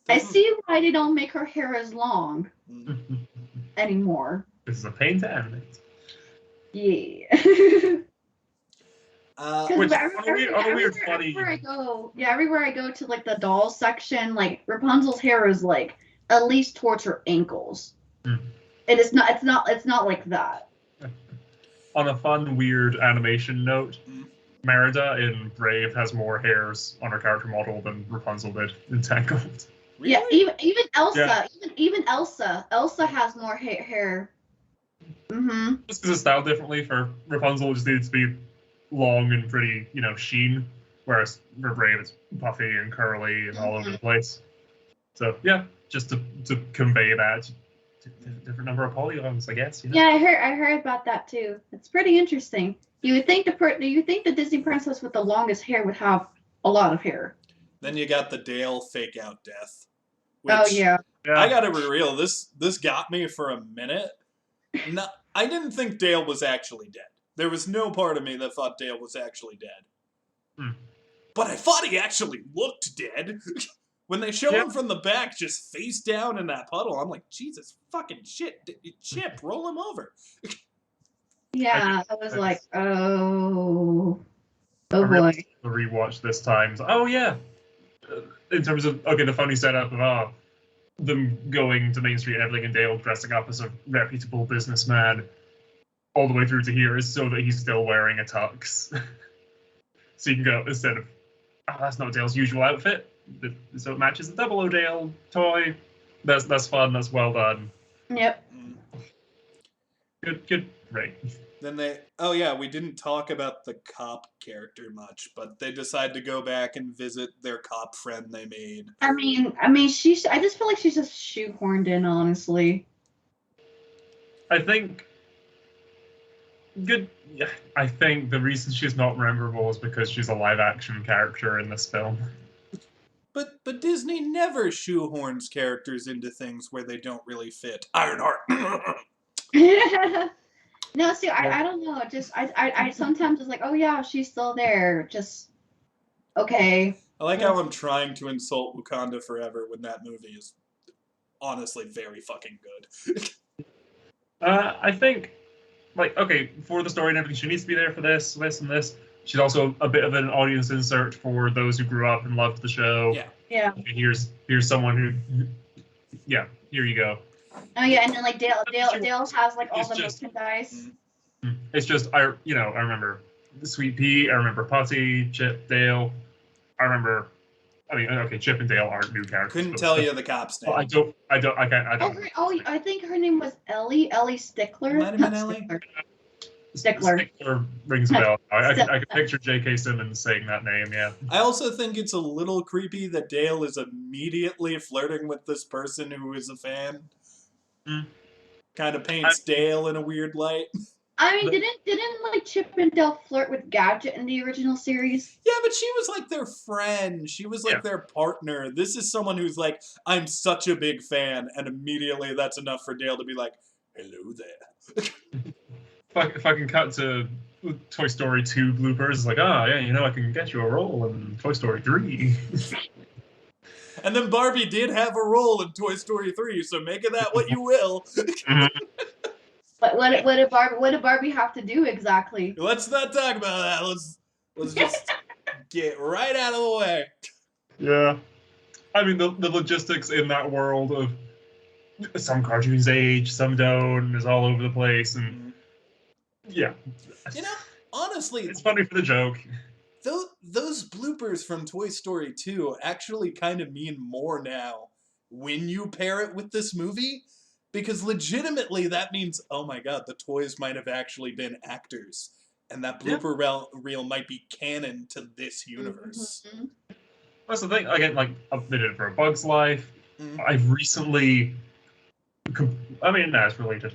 I see why they don't make her hair as long anymore. This is a pain to animate. Yeah. Everywhere I go to like the doll section, like Rapunzel's hair is like at least towards her ankles. It is not. It's not like that. On a fun, weird animation note, Merida in Brave has more hairs on her character model than Rapunzel did in Tangled. Really? Yeah, even Elsa, even Elsa has more hair. Mm-hmm. Just because it's styled differently. For Rapunzel, it just needs to be long and pretty, sheen, whereas for Brave, it's puffy and curly and all over the place. So yeah, just to convey that. Different number of polygons, I guess. Yeah, I heard about that too. It's pretty interesting. You would think the Disney princess with the longest hair would have a lot of hair. Then you got the Dale fake out death. Which, I gotta be real. This got me for a minute. No, I didn't think Dale was actually dead. There was no part of me that thought Dale was actually dead. But I thought he actually looked dead. When they show him from the back, just face down in that puddle, I'm like, Jesus fucking shit, Chip, roll him over. Yeah, I was like, oh boy. The rewatch this time. Oh yeah, in terms of the funny setup of them going to Main Street, Evelyn and Dale dressing up as a reputable businessman, all the way through to here is so that he's still wearing a tux. So you can go instead of, that's not Dale's usual outfit. So it matches the 00 Dale toy. That's fun. That's well done. Yep. Good. Right. Then we didn't talk about the cop character much, but they decide to go back and visit their cop friend they made. I mean, I just feel like she's just shoehorned in, honestly. I think I think the reason she's not memorable is because she's a live-action character in this film. But Disney never shoehorns characters into things where they don't really fit. Ironheart. No, see, I don't know. Just I sometimes it's like, oh yeah, she's still there. Just okay. I like how I'm trying to insult Wakanda Forever when that movie is honestly very fucking good. I think, like, okay, for the story and everything, she needs to be there for this, this, and this. She's also a bit of an audience insert for those who grew up and loved the show. Yeah. Yeah. Okay, here's someone who, yeah, here you go. Oh yeah, and then like Dale has like all It's the just- merchandise. It's just I remember Sweet Pea, I remember Putty, Chip, Dale. I remember. I mean, okay, Chip and Dale aren't new characters. Couldn't but tell still. you the cop's name. Well, I can't. I think her name was Ellie Stickler. Might have been Ellie. Stickler. Stickler rings a bell. I can picture J.K. Simmons saying that name, yeah. I also think it's a little creepy that Dale is immediately flirting with this person who is a fan. Kind of paints Dale in a weird light. I mean, didn't like Chip and Dale flirt with Gadget in the original series? Yeah, but she was like their friend. She was like their partner. This is someone who's like, I'm such a big fan, and immediately that's enough for Dale to be like, hello there. If I can cut to Toy Story 2 bloopers, it's like, yeah, I can get you a role in Toy Story 3. And then Barbie did have a role in Toy Story 3, so make of that what you will. But what did Barbie have to do exactly? Let's not talk about that. Let's just get right out of the way. Yeah. I mean, the logistics in that world of some cartoons age, some don't, is all over the place, and yeah. You know, honestly, it's funny for the joke. Those bloopers from Toy Story 2 actually kind of mean more now when you pair it with this movie, because legitimately that means, oh my god, the toys might have actually been actors, and that blooper reel might be canon to this universe. That's the thing. Again, like, they did it for A Bug's Life. I've recently, it's related.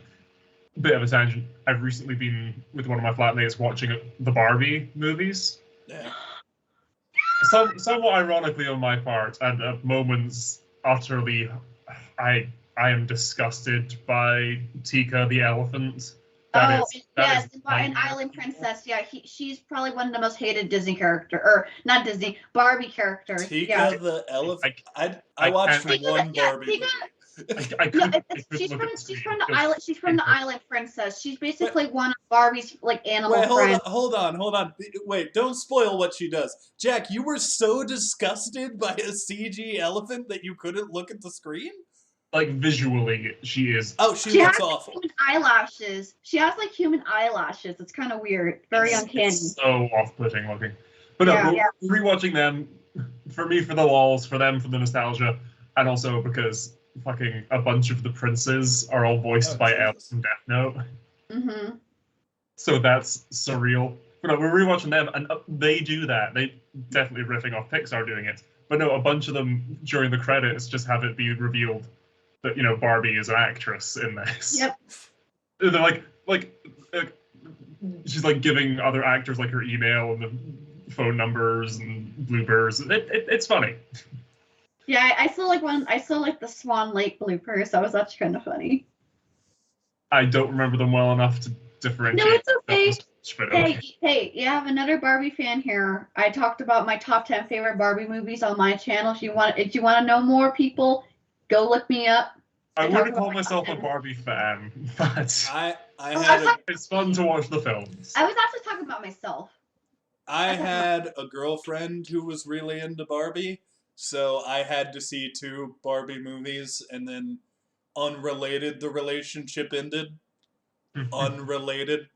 Bit of a tangent. I've recently been with one of my flatmates watching the Barbie movies. Yeah. Somewhat ironically on my part, and at moments utterly, I am disgusted by Tika the elephant. An Island Princess. Yeah, she's probably one of the most hated Disney not Disney, Barbie characters. Tika the elephant. I watched one Barbie movie. She's from the island. She's from the Island Princess. She's basically one of Barbie's like animal friends. Hold on. Wait, don't spoil what she does. Jack, you were so disgusted by a CG elephant that you couldn't look at the screen? Like, visually, she is. Oh, she looks awful. Human eyelashes. She has like human eyelashes. It's kind of weird. Very uncanny. It's so off-putting looking. But no, rewatching them, for me, for the lols, for them, for the nostalgia, and also because fucking a bunch of the princes are all voiced by Alice from Death Note. So that's surreal. But no, we're rewatching them, and they do that. They definitely riffing off Pixar doing it. But no, a bunch of them during the credits just have it be revealed that, Barbie is an actress in this. Yep. They're like she's like giving other actors like her email and the phone numbers and bloopers. It's funny. Yeah, I saw like the Swan Lake bloopers. That was actually kind of funny. I don't remember them well enough to differentiate. No, it's okay. Hey, you have another Barbie fan here. I talked about my top 10 favorite Barbie movies on my channel. If you want to know more, people, go look me up. I wouldn't call myself a Barbie fan, but it's fun to watch the films. I was actually talking about myself. I had a girlfriend who was really into Barbie, so I had to see 2 Barbie movies, and then unrelated, the relationship ended. Unrelated.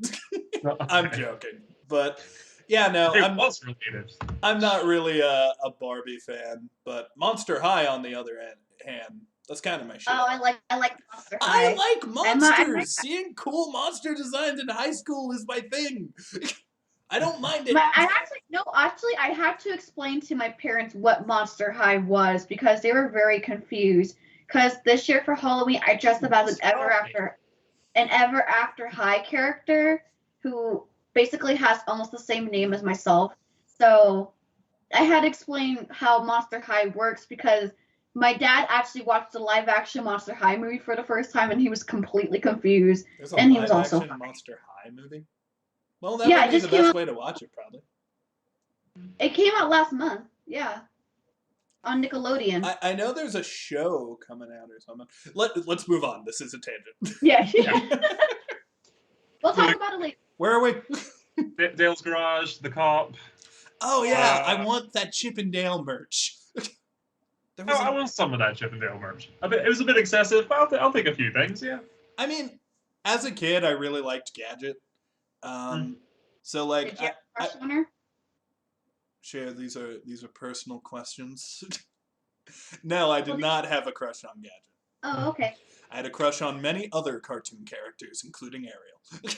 I'm joking, but yeah, no, I'm not really a Barbie fan, but Monster High, on the other hand, that's kind of my shit. Oh, I like Monster High. I like monsters. Seeing cool monster designs in high school is my thing. I don't mind it. I had to explain to my parents what Monster High was because they were very confused. Because this year for Halloween, I dressed up as an Ever After High character who basically has almost the same name as myself. So I had to explain how Monster High works because my dad actually watched the live action Monster High movie for the first time and he was completely confused. There's a and he live was also action Monster High movie? Well, that might be the best way to watch it, probably. It came out last month. Yeah. on Nickelodeon. I know there's a show coming out or something. Let's move on. This is a tangent. Yeah. We'll talk about it later. Where are we? Dale's Garage, The Cop. Oh yeah, I want that Chip and Dale merch. I want some of that Chip and Dale merch. It was a bit excessive, but I'll take a few things, yeah. I mean, as a kid, I really liked Gadget. So like, Did you have a crush on her? Sure, these are personal questions. No, I did not have a crush on Gadget. Oh, okay. I had a crush on many other cartoon characters, including Ariel.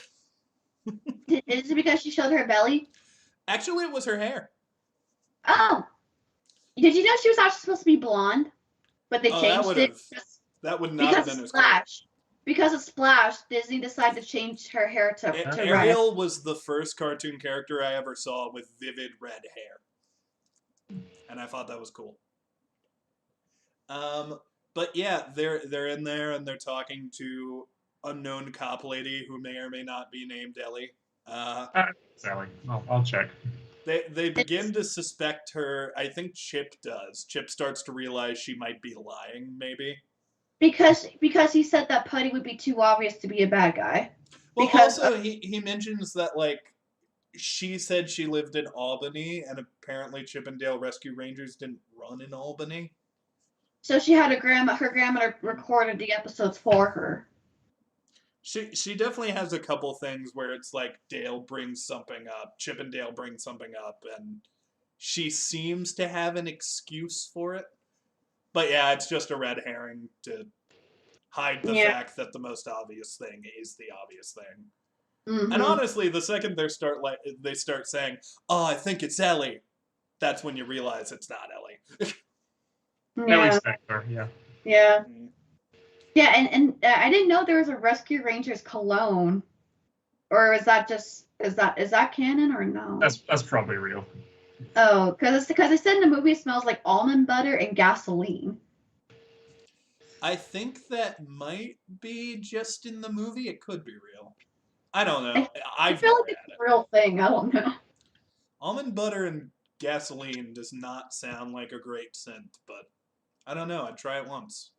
Is it because she showed her belly? Actually, it was her hair. Oh. Did you know she was actually supposed to be blonde? But they changed it. That would not have been as cool. Because of Splash, Disney decided to change her hair to red. Ariel was the first cartoon character I ever saw with vivid red hair. And I thought that was cool. But yeah, they're in there and they're talking to unknown cop lady who may or may not be named Ellie. Sally. I'll check. They begin to suspect her. I think Chip does. Chip starts to realize she might be lying, maybe. Because he said that Putty would be too obvious to be a bad guy. Well, because also, he mentions that, like, she said she lived in Albany, and apparently Chip and Dale Rescue Rangers didn't run in Albany. So she had her grandmother recorded the episodes for her. She definitely has a couple things where it's like Dale brings something up, Chip and Dale bring something up, and she seems to have an excuse for it. But yeah, it's just a red herring to hide the fact that the most obvious thing is the obvious thing. Mm-hmm. And honestly, the second they start saying, "Oh, I think it's Ellie," that's when you realize it's not Ellie. Ellie's her, yeah. Yeah. Yeah, and I didn't know there was a Rescue Rangers cologne, or is that canon or no? That's probably real. Oh, because they said in the movie it smells like almond butter and gasoline. I think that might be just in the movie. It could be real. I don't know. I feel like it's a real thing. I don't know. Almond butter and gasoline does not sound like a great scent, but I don't know. I'd try it once.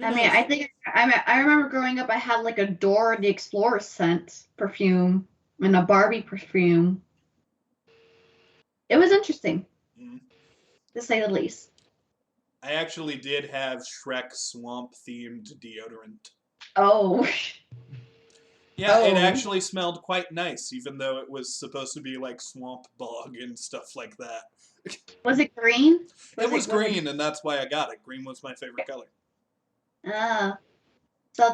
I mean, I remember growing up, I had like a Dora the Explorer scent perfume and a Barbie perfume. It was interesting, to say the least. I actually did have Shrek swamp-themed deodorant. Oh. Yeah, It actually smelled quite nice, even though it was supposed to be like swamp bog and stuff like that. Was it green? It was green, and that's why I got it. Green was my favorite color. So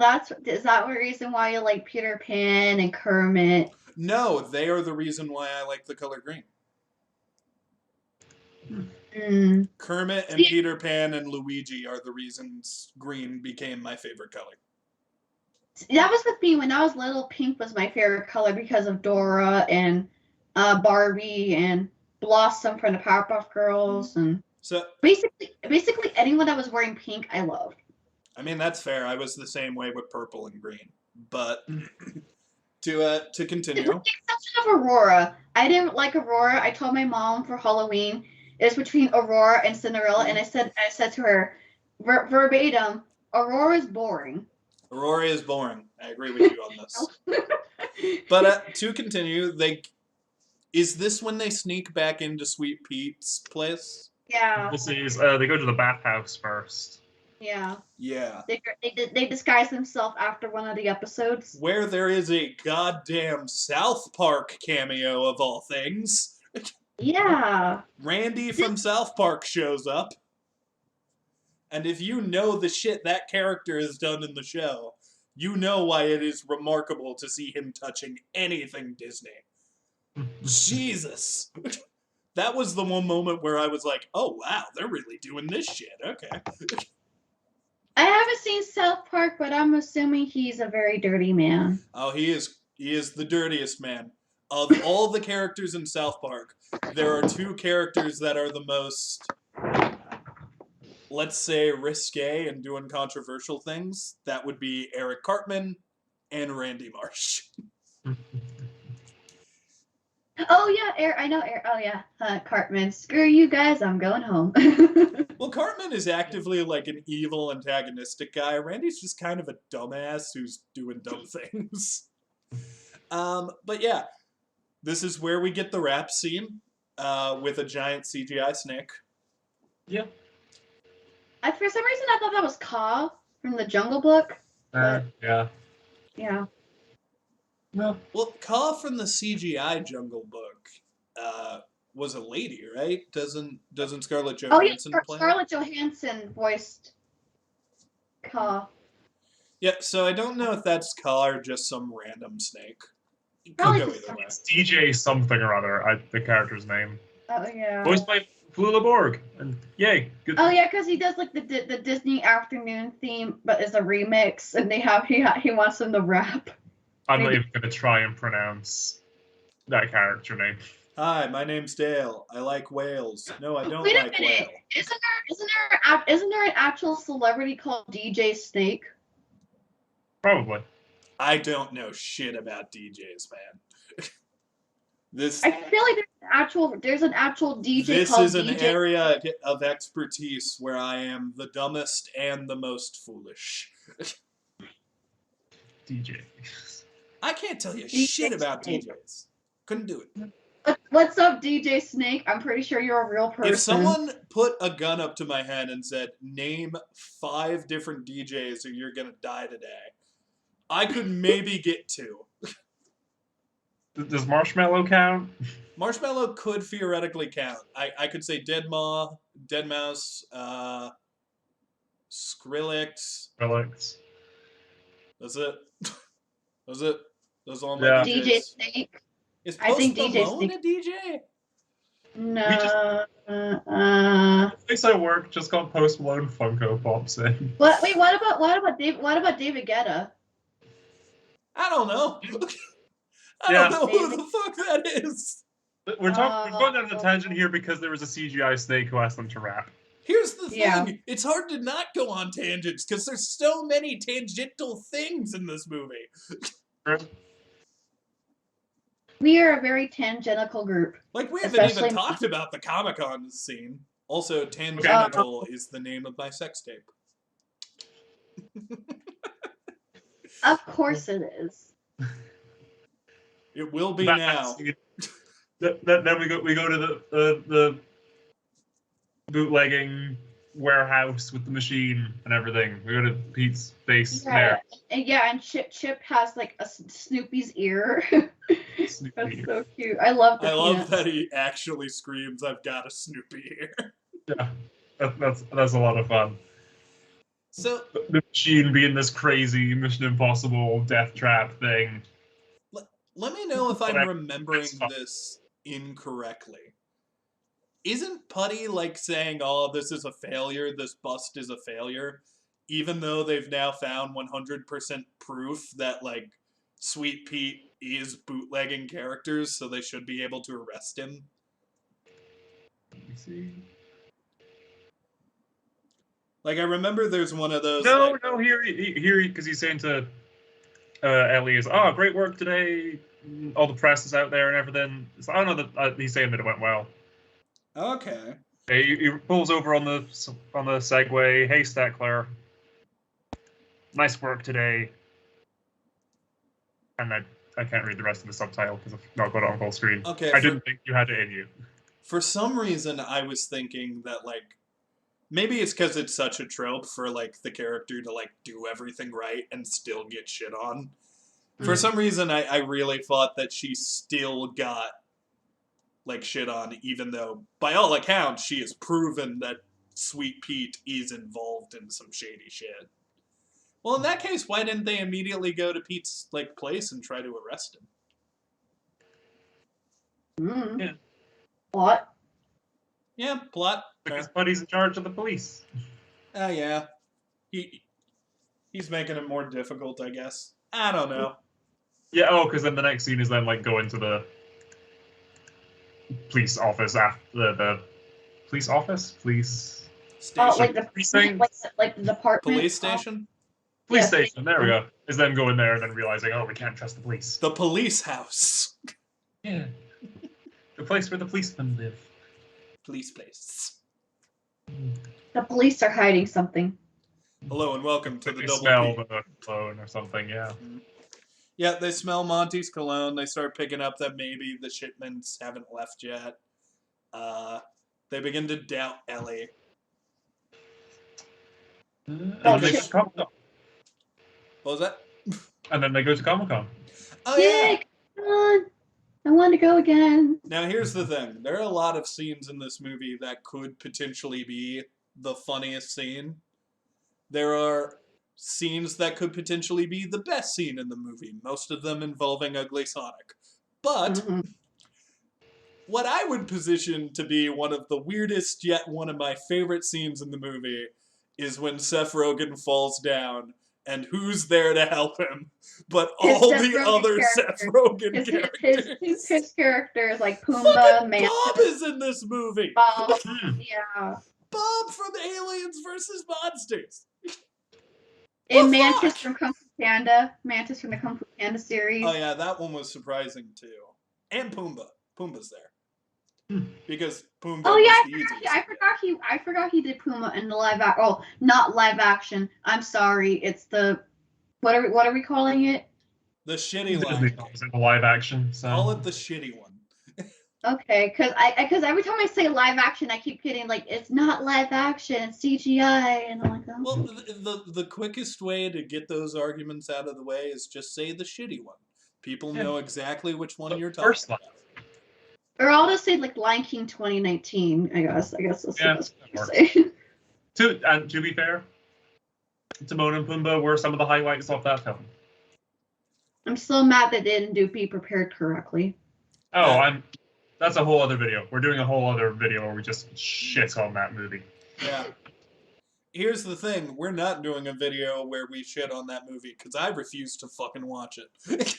is that the reason why you like Peter Pan and Kermit? No, they are the reason why I like the color green. Kermit and Peter Pan and Luigi are the reasons green became my favorite color. That was with me when I was little. Pink was my favorite color because of Dora and Barbie and Blossom from the Powerpuff Girls, and so basically anyone that was wearing pink, I loved. I mean, that's fair. I was the same way with purple and green, but to continue. With the exception of Aurora, I didn't like Aurora. I told my mom for Halloween it was between Aurora and Cinderella, and I said to her verbatim, Aurora is boring. Aurora is boring. I agree with you on this. But to continue, is this when they sneak back into Sweet Pete's place? Yeah. This is they go to the bathhouse first. Yeah. Yeah. They disguise themselves after one of the episodes. Where there is a goddamn South Park cameo of all things. Yeah. Randy from South Park shows up. And if you know the shit that character has done in the show, you know why it is remarkable to see him touching anything Disney. Jesus. That was the one moment where I was like, oh wow, they're really doing this shit. Okay. I haven't seen South Park, but I'm assuming he's a very dirty man. Oh, he is the dirtiest man. Of all the characters in South Park, there are two characters that are the most, let's say, risque and doing controversial things. That would be Eric Cartman and Randy Marsh. Oh yeah, I know. Oh yeah, Cartman. Screw you guys. I'm going home. Well, Cartman is actively like an evil, antagonistic guy. Randy's just kind of a dumbass who's doing dumb things. But yeah, this is where we get the rap scene with a giant CGI snake. Yeah. For some reason, I thought that was Ka from the Jungle Book. But Yeah. yeah. No. Well, Ka from the CGI Jungle Book was a lady, right? Doesn't Scarlett Johansson play? Scarlett Johansson voiced Ka. Yeah, so I don't know if that's Ka or just some random snake. Could Probably go just either some- way. It's DJ something or other, the character's name. Oh yeah. Voiced by Flula Borg. And yay. Good. Oh yeah, because he does like the Disney afternoon theme, but it's a remix, and he wants them to rap. I'm not even going to try and pronounce that character name. Hi, my name's Dale. I like whales. No, I don't Wait a like minute. whale. Isn't there an actual celebrity called DJ Snake? Probably. I don't know shit about DJs, man. This I feel like there's an actual DJ this called is an DJ. area of expertise where I am the dumbest and the most foolish. DJ. I can't tell you DJ shit about Snake. DJs. Couldn't do it. What's up, DJ Snake? I'm pretty sure you're a real person. If someone put a gun up to my head and said, name 5 different DJs or you're gonna die today, I could maybe get 2. Does Marshmallow count? Marshmallow could theoretically count. I could say Deadmau5, Skrillex. Alex. That's it. That's it. Those are all my Yeah. DJs. DJ Snake. Is I Post think DJ Malone a DJ? No. Place I work just got Post Malone Funko Pops in. What? Wait. What about David Guetta? I don't know. I Yeah. don't know who the fuck that is. We're going on a tangent here because there was a CGI snake who asked them to rap. Here's the thing. Yeah. It's hard to not go on tangents because there's so many tangential things in this movie. We are a very tangential group. Like, we haven't Especially- even talked about the Comic-Con scene. Also, Tangential is the name of my sex tape. Of course it is. It will be That- now. Then we go to the bootlegging warehouse with the machine and everything. We go to Pete's base there. And Chip has like a Snoopy's ear. Snoopy. That's so cute. I love the I love peanuts. that he actually screams, "I've got a Snoopy here." Yeah, that's a lot of fun. So, The machine being this crazy Mission Impossible death trap thing. let me know if I'm Whatever. remembering That's fine. this incorrectly. Isn't Putty like saying, "Oh, this is a failure, this bust is a failure," even though they've now found 100% proof that, like, Sweet Pete is bootlegging characters, so they should be able to arrest him? Let me see. Like, I remember there's one of those. No, like, no, here, because he's saying to Ellie is, "Oh, great work today. All the press is out there and everything." So I don't know that he's saying that it went well. Okay. He pulls over on the Segway. "Hey, Stackler, nice work today." And I can't read the rest of the subtitle because I've not got it on full screen. Okay. I didn't think you had it in you. For some reason, I was thinking that, like, maybe it's because it's such a trope for, like, the character to, like, do everything right and still get shit on. For some reason, I really thought that she still got, like, shit on, even though, by all accounts, she has proven that Sweet Pete is involved in some shady shit. Well, in that case, why didn't they immediately go to Pete's, like, place and try to arrest him? Yeah. What? Yeah, plot. Because Buddy's in charge of the police. Yeah. He's making it more difficult, I guess. I don't know. Yeah, because then the next scene is them, like, going to the police office after the police office? Police Station. Like the Precinct? like the department. Police station? Police Yeah. station, there we go. Is them going there and then realizing, oh, we can't trust the police. The police house. Yeah. The place where the policemen live. Police place. The police are hiding something. Hello and welcome to the They Double smell P. the cologne or something, yeah. Yeah, they smell Monty's cologne. They start picking up that maybe the shipments haven't left yet. They begin to doubt Ellie. And Oh, then they shit. go to Comic-Con. What was that? And then they go to Comic-Con. Oh, yeah. Yay, come on. I want to go again. Now, here's the thing. There are a lot of scenes in this movie that could potentially be the funniest scene. There are scenes that could potentially be the best scene in the movie, most of them involving Ugly Sonic. But Mhm. what I would position to be one of the weirdest yet one of my favorite scenes in the movie is when Seth Rogen falls down, and who's there to help him but all Seth the Rogen other character. Seth Rogen characters. His characters like Pumbaa, Fucking Mantis, Bob is in this movie. Bob. Yeah. Bob from Aliens vs. Monsters. And The Mantis fuck? from Kung Fu Panda. Mantis from the Kung Fu Panda series. Oh yeah, that one was surprising too. And Pumbaa. Pumbaa's there. Because Pumbaa Oh yeah, was the easiest. I forgot he did Pumbaa in the live action. Oh, not live action. I'm sorry. It's the what are we calling it? The shitty Disney Lion films King. in the live action. So. Call it the shitty one. Okay, because every time I say live action, I keep getting like it's not live action, it's CGI, and I'm like, oh. Well, the quickest way to get those arguments out of the way is just say the shitty one. People know exactly which one you're talking First about. Or I'll just say like Lion King 2019. I guess that's the best way to that say. To be fair, Timon and Pumbaa were some of the highlights of that film. I'm still mad that they didn't do Be Prepared correctly. Oh, that's a whole other video. We're doing a whole other video where we just shit on that movie. Yeah. Here's the thing. We're not doing a video where we shit on that movie because I refuse to fucking watch it.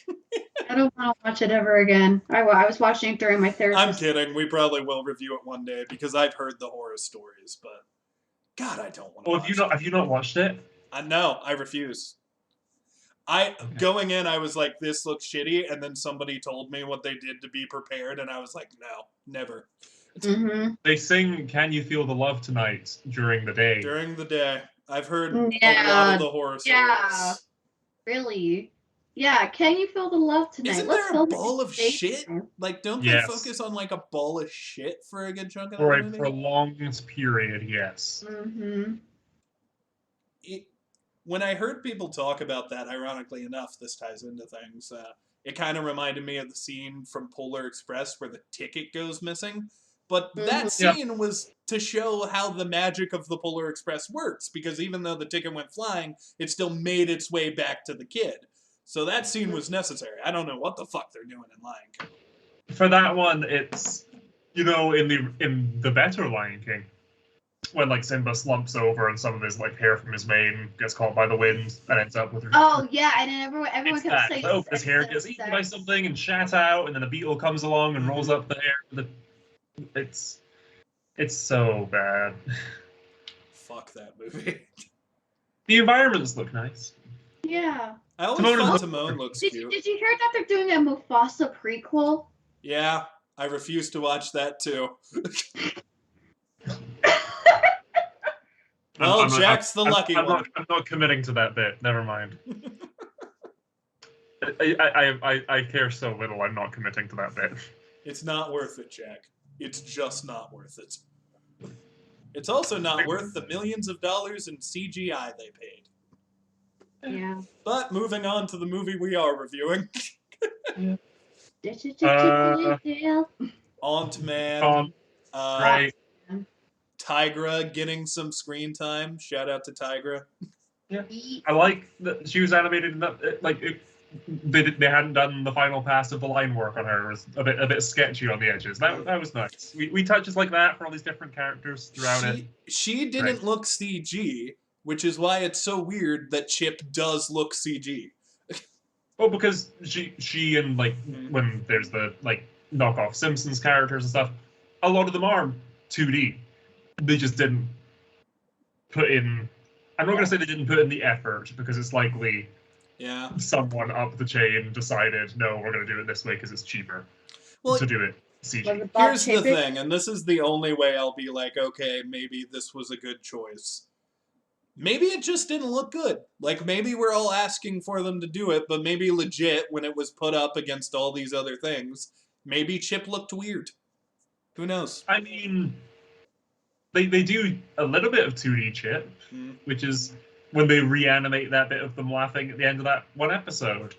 I don't want to watch it ever again. I was watching it during my therapist. I'm kidding. We probably will review it one day because I've heard the horror stories, but God, I don't want to watch it. Have you not watched it? No, I refuse. Going in, I was like, this looks shitty, and then somebody told me what they did to Be Prepared, and I was like, no, never. Mm-hmm. They sing "Can You Feel the Love Tonight" during the day. During the day. I've heard a lot of the horror stories. Yeah. Really? Yeah, Can You Feel the Love Tonight? Isn't Let's there a ball of shit? Like, don't Yes. they focus on, like, a ball of shit for a good chunk of For the a movie? prolonged period, yes. Mm-hmm. When I heard people talk about that, ironically enough, this ties into things, it kind of reminded me of the scene from Polar Express where the ticket goes missing. But that scene was to show how the magic of the Polar Express works, because even though the ticket went flying, it still made its way back to the kid. So that scene was necessary. I don't know what the fuck they're doing in Lion King. For that one, it's, in the better Lion King, when like Simba slumps over and some of his like hair from his mane gets caught by the wind and ends up with her. Oh yeah, and then everyone It's kept saying that. His hair gets eaten by something and shat out, and then a beetle comes along and rolls up the hair. It's so bad. Fuck that movie. The environments look nice. Yeah. I always thought Timon looks cute. Did you hear that they're doing a Mufasa prequel? Yeah, I refuse to watch that too. Well, Jack's the lucky one. I'm not committing to that bit. Never mind. I care so little. I'm not committing to that bit. It's not worth it, Jack. It's just not worth it. It's also not worth the millions of dollars in CGI they paid. Yeah. But moving on to the movie we are reviewing. Ant-Man. Right. Tigra getting some screen time. Shout out to Tigra. Yeah. I like that she was animated in that. They hadn't done the final pass of the line work on her. It was a bit sketchy on the edges. That was nice. We touches like that for all these different characters throughout it. She didn't look CG, which is why it's so weird that Chip does look CG. Well, because she and when there's the knockoff Simpsons characters and stuff, a lot of them are 2D. They just didn't put in. I'm not going to say they didn't put in the effort because it's likely. Yeah. Someone up the chain decided, no, we're going to do it this way because it's cheaper to do it. CG. Was it Bob Here's the Chapek? thing, and this is the only way I'll be like, okay, maybe this was a good choice. Maybe it just didn't look good. Like, maybe we're all asking for them to do it, but maybe legit, when it was put up against all these other things, maybe Chip looked weird. Who knows? I mean, they do a little bit of 2D Chip, which is when they reanimate that bit of them laughing at the end of that one episode.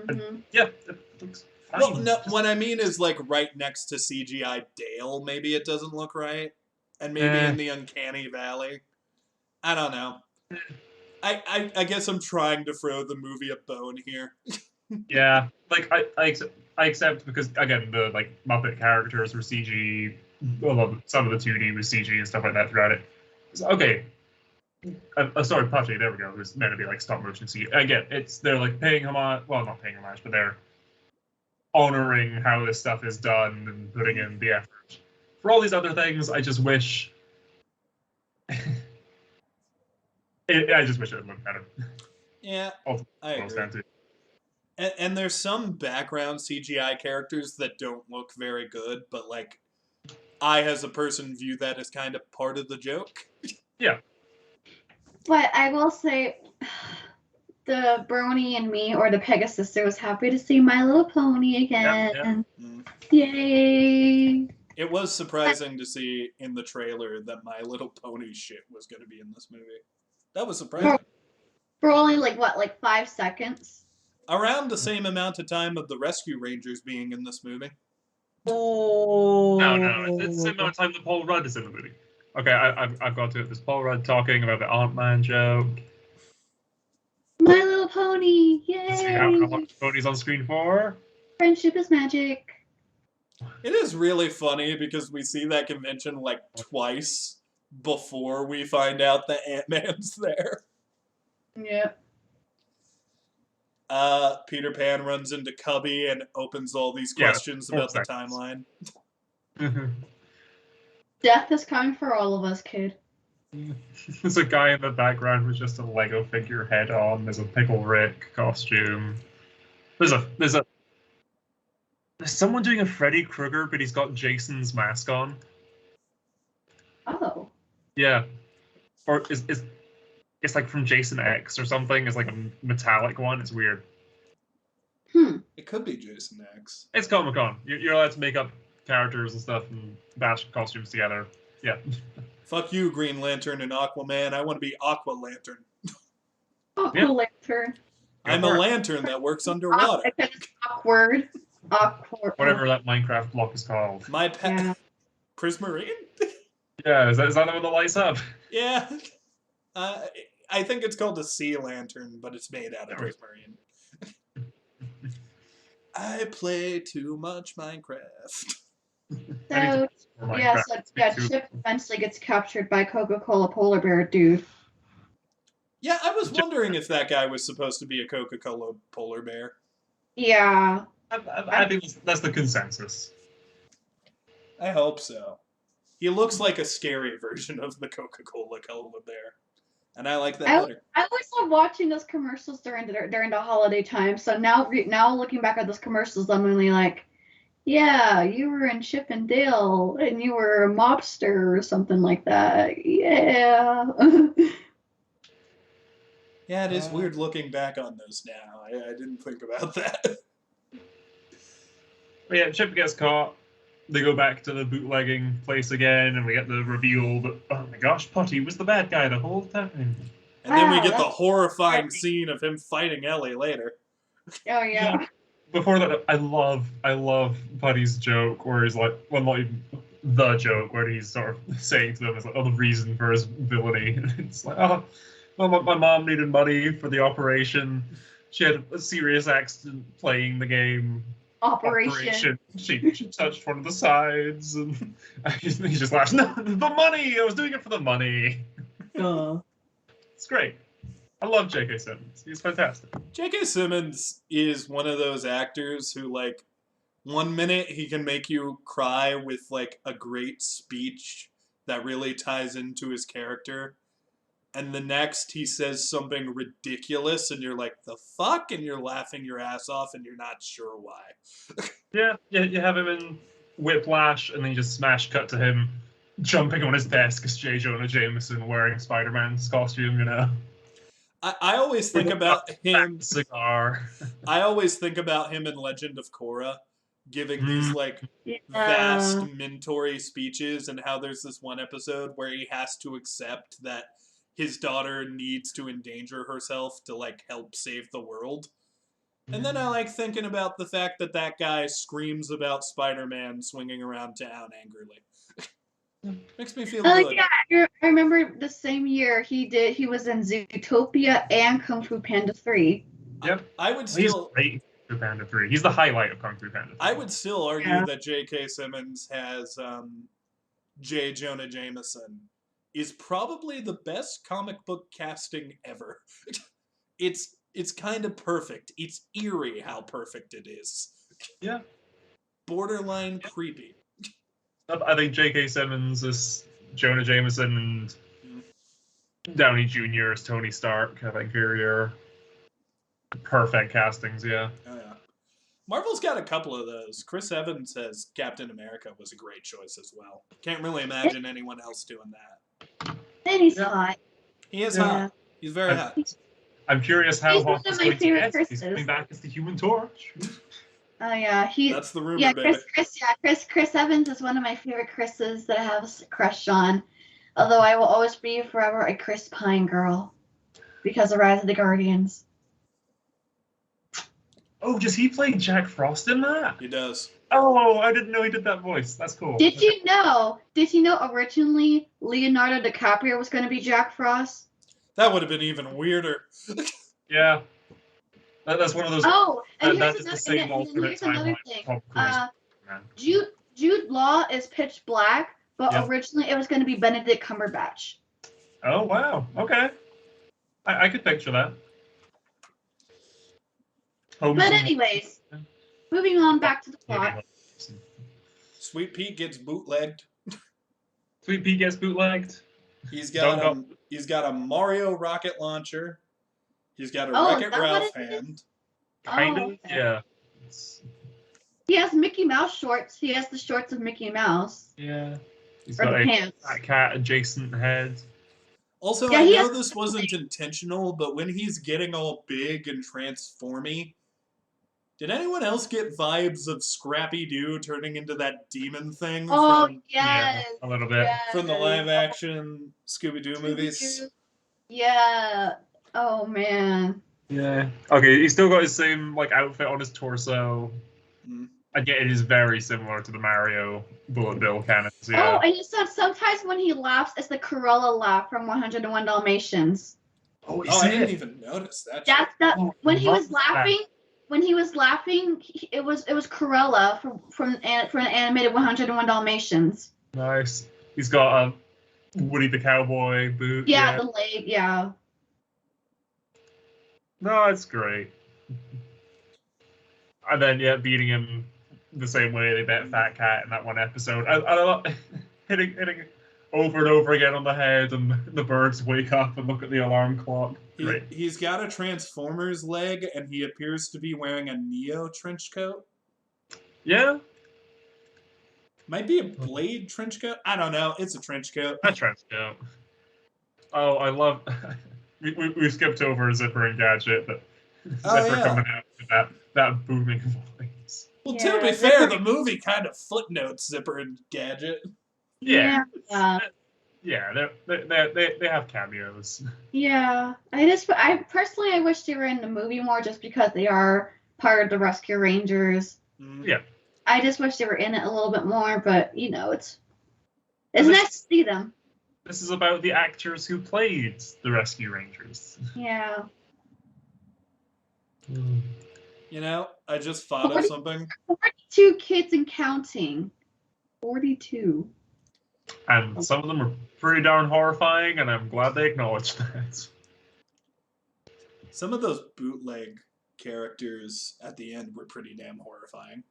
And, yeah, it looks fine. Well, no, what I mean is, like, right next to CGI Dale, maybe it doesn't look right. And maybe in the Uncanny Valley. I don't know. I guess I'm trying to throw the movie a bone here. Yeah, like I accept because again the like Muppet characters were CG, well, some of the 2D was CG and stuff like that throughout it. So, okay, sorry, Pache, there we go. It was meant to be like stop motion CG. Again, they're like paying homage. Well, not paying homage, but they're honoring how this stuff is done and putting in the effort. For all these other things, I just wish. I just wish it would look better. Yeah, I agree. And there's some background CGI characters that don't look very good, but like, I as a person view that as kind of part of the joke. Yeah. But I will say, the Brony and me, or the Pegasus, was happy to see My Little Pony again. Yay! It was surprising to see in the trailer that My Little Pony shit was going to be in this movie. That was surprising. For only, like 5 seconds? Around the same amount of time of the Rescue Rangers being in this movie. Oh. No, it's the same amount of time that Paul Rudd is in the movie. Okay, I've got to it. There's Paul Rudd talking about the Ant-Man joke. My Little Pony! Yay! See how much Pony's on screen for? Friendship is magic. It is really funny because we see that convention like twice before we find out that Ant-Man's there. Yeah. Peter Pan runs into Cubby and opens all these questions about the timeline. Death is coming for all of us, kid. There's a guy in the background with just a Lego figure head on. There's a Pickle Rick costume. There's someone doing a Freddy Krueger, but he's got Jason's mask on. Oh. Yeah. Or it's like from Jason X or something. It's like a metallic one. It's weird. It could be Jason X. It's Comic-Con. You're allowed to make up characters and stuff and bash costumes together. Yeah. Fuck you, Green Lantern and Aquaman. I want to be Aqua Lantern. Lantern. I'm a lantern that works underwater. Awkward. Whatever that Minecraft block is called. My pet. Yeah. Prismarine? Yeah, is that the one that lights up? Yeah. I think it's called a sea lantern, but it's made out of prismarine. I play too much Minecraft. So, Chip eventually gets captured by Coca-Cola polar bear dude. Yeah, I was wondering if that guy was supposed to be a Coca-Cola polar bear. Yeah. I think that's the consensus. I hope so. He looks like a scary version of the Coca-Cola polar bear. And I like that better. I always love watching those commercials during the holiday time. So now looking back at those commercials, I'm really like, yeah, you were in Chip and Dale, and you were a mobster or something like that. Yeah. Yeah, it is weird looking back on those now. I didn't think about that. But yeah, Chip gets caught. They go back to the bootlegging place again, and we get the reveal that, oh my gosh, Putty was the bad guy the whole time. And then we get the horrifying scene of him fighting Ellie later. Oh, yeah. Before that, I love Putty's joke, where he's like, well, not even the joke, where he's sort of saying to them, it's like, oh, the reason for his villainy. It's like, oh, well, my mom needed money for the operation. She had a serious accident playing the game. Operation. She touched one of the sides, and he just laughs. No, the money! I was doing it for the money. It's great. I love J.K. Simmons. He's fantastic. J.K. Simmons is one of those actors who, like, one minute he can make you cry with, like, a great speech that really ties into his character, and the next he says something ridiculous, and you're like, the fuck? And you're laughing your ass off, and you're not sure why. Yeah, you have him in Whiplash, and then you just smash cut to him jumping on his desk as J. Jonah Jameson wearing Spider-Man's costume, you know. I always think about him. Cigar. I always think about him in Legend of Korra, giving these like vast mentory speeches, and how there's this one episode where he has to accept that his daughter needs to endanger herself to like help save the world. And then I like thinking about the fact that that guy screams about Spider-Man swinging around town angrily. Makes me feel good. Yeah, I remember the same year he was in Zootopia and Kung Fu Panda 3. Yep. I would still... He's great in Kung Fu Panda 3. He's the highlight of Kung Fu Panda 3. I would still argue that J.K. Simmons has J. Jonah Jameson is probably the best comic book casting ever. It's kind of perfect. It's eerie how perfect it is. Yeah. Borderline creepy. I think J.K. Simmons is Jonah Jameson and Downey Jr. is Tony Stark. I think are perfect castings, yeah. Oh, yeah. Marvel's got a couple of those. Chris Evans as Captain America was a great choice as well. Can't really imagine anyone else doing that. And he's hot. He is hot. He's very hot. I'm curious how he's hot one of my favorite Chris's. He's coming back as the Human Torch. Oh yeah, that's the rumor, yeah, baby. Chris Evans is one of my favorite Chris's that I have a crush on. Although I will always be forever a Chris Pine girl because of Rise of the Guardians. Oh, does he play Jack Frost in that? He does. Oh, I didn't know he did that voice. That's cool. Did you know originally Leonardo DiCaprio was going to be Jack Frost? That would have been even weirder. Yeah. That's one of those. Oh, and that is the same alternate timeline. Jude Law is pitch black, but originally it was going to be Benedict Cumberbatch. Oh, wow. Okay. I could picture that. But anyways, moving on back to the plot. Sweet Pete gets bootlegged. Sweet Pete gets bootlegged. He's got a Mario rocket launcher. He's got a Wreck-It Ralph hand. Kind of, yeah. He has Mickey Mouse shorts. He has the shorts of Mickey Mouse. Yeah. He's or got the pants. a cat adjacent head. Also, I know this wasn't intentional, but when he's getting all big and transformy, did anyone else get vibes of Scrappy-Doo turning into that demon thing? Yes. Yeah, a little bit. Yes. From the live-action Scooby-Doo movies? Yeah. Oh, man. Yeah. Okay, he's still got his same outfit on his torso. And yet it is very similar to the Mario Bullet Bill cannons. Yeah. Oh, and you said sometimes when he laughs, it's the Cruella laugh from 101 Dalmatians. Oh, I didn't even notice that. When he was laughing, it was Cruella from an animated 101 Dalmatians. Nice. He's got a Woody the Cowboy boot. Yeah, the leg. Yeah. No, it's great. And then beating him the same way they bet Fat Cat in that one episode. I love hitting over and over again on the head, and the birds wake up and look at the alarm clock. He's got a Transformers leg, and he appears to be wearing a Neo trench coat. Yeah. Might be a Blade trench coat. I don't know. It's a trench coat. A trench coat. Oh, I love. we skipped over Zipper and Gadget, but Zipper coming out with that booming voice. Well, to be fair, the movie kind of footnotes Zipper and Gadget. Yeah. Yeah, they have cameos. Yeah, I personally wish they were in the movie more, just because they are part of the Rescue Rangers. Yeah. I just wish they were in it a little bit more, but it's nice to see them. This is about the actors who played the Rescue Rangers. Yeah. I just thought of something. 42 kids and counting. 42. And some of them are pretty darn horrifying, and I'm glad they acknowledged that. Some of those bootleg characters at the end were pretty damn horrifying.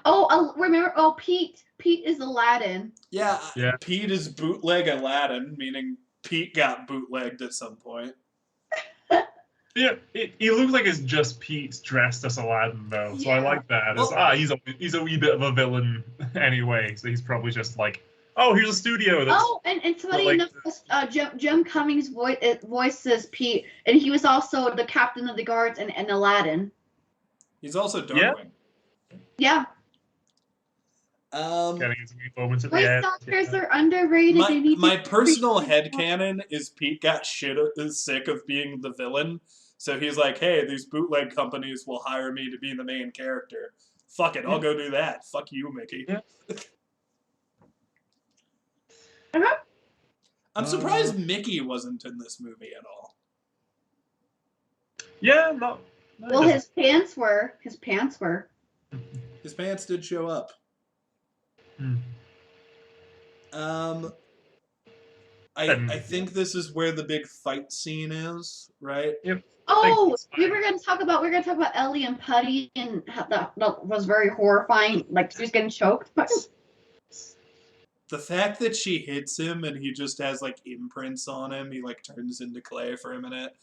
Remember? Oh, Pete is Aladdin. Yeah. Pete is bootleg Aladdin, meaning Pete got bootlegged at some point. Yeah, he looks like it's just Pete dressed as Aladdin, though. So I Yeah. like that. Well- He's a wee bit of a villain anyway. So he's probably just like, oh, here's a studio. That's And somebody like enough, Jim Cummings voices Pete, and he was also the captain of the guards in Aladdin. He's also Yeah. Darkwing. Yeah. getting his wee moments at the Voice end. actors are underrated. They need My to personal appreciate headcanon is Pete got sick of being the villain, so he's like, hey, these bootleg companies will hire me to be the main character. Fuck it, I'll go do that. Fuck you, Mickey. Yeah. I'm surprised Mickey wasn't in this movie at all. Yeah, no. Well, his pants were. His pants were. His pants did show up. I think this is where the big fight scene is, right? Yep. Oh, we were gonna talk about Ellie and Putty, and how that was very horrifying. Like she was getting choked. But The fact that she hits him and he just has like imprints on him, he like turns into clay for a minute.